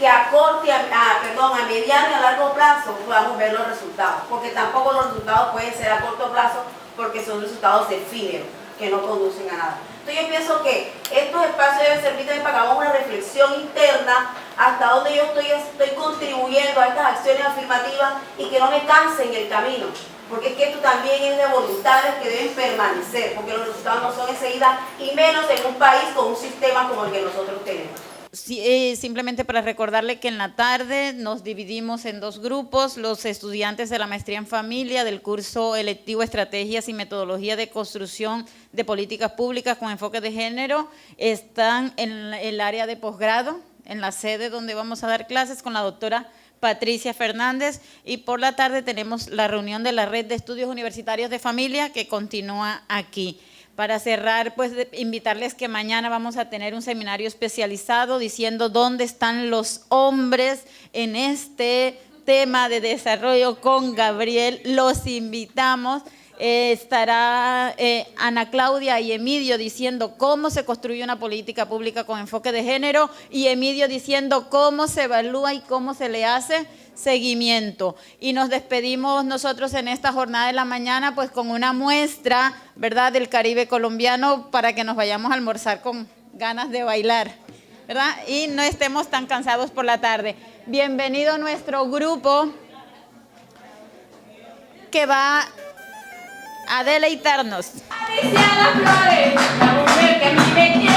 que a mediano y a largo plazo podamos ver los resultados, porque tampoco los resultados pueden ser a corto plazo porque son resultados efímeros que no conducen a nada. Entonces yo pienso que estos espacios deben servir también para que hagamos una reflexión interna hasta dónde yo estoy contribuyendo a estas acciones afirmativas y que no me canse en el camino, porque es que esto también es de voluntades que deben permanecer, porque los resultados no son enseguida, y menos en un país con un sistema como el que nosotros tenemos. Sí, simplemente para recordarle que en la tarde nos dividimos en dos grupos. Los estudiantes de la maestría en familia del curso electivo Estrategias y Metodología de Construcción de Políticas Públicas con enfoque de género están en el área de posgrado, en la sede donde vamos a dar clases con la doctora Patricia Fernández, y por la tarde tenemos la reunión de la Red de Estudios Universitarios de Familia que continúa aquí. Para cerrar, pues invitarles que mañana vamos a tener un seminario especializado diciendo dónde están los hombres en este tema de desarrollo con Gabriel. Los invitamos. Estará Ana Claudia y Emidio diciendo cómo se construye una política pública con enfoque de género, y Emidio diciendo cómo se evalúa y cómo se le hace seguimiento. Y nos despedimos nosotros en esta jornada de la mañana pues con una muestra, ¿verdad?, del Caribe colombiano, para que nos vayamos a almorzar con ganas de bailar, ¿verdad? Y no estemos tan cansados por la tarde. Bienvenido a nuestro grupo que va a deleitarnos. Alicia Las Flores, la mujer que a mí me quiere.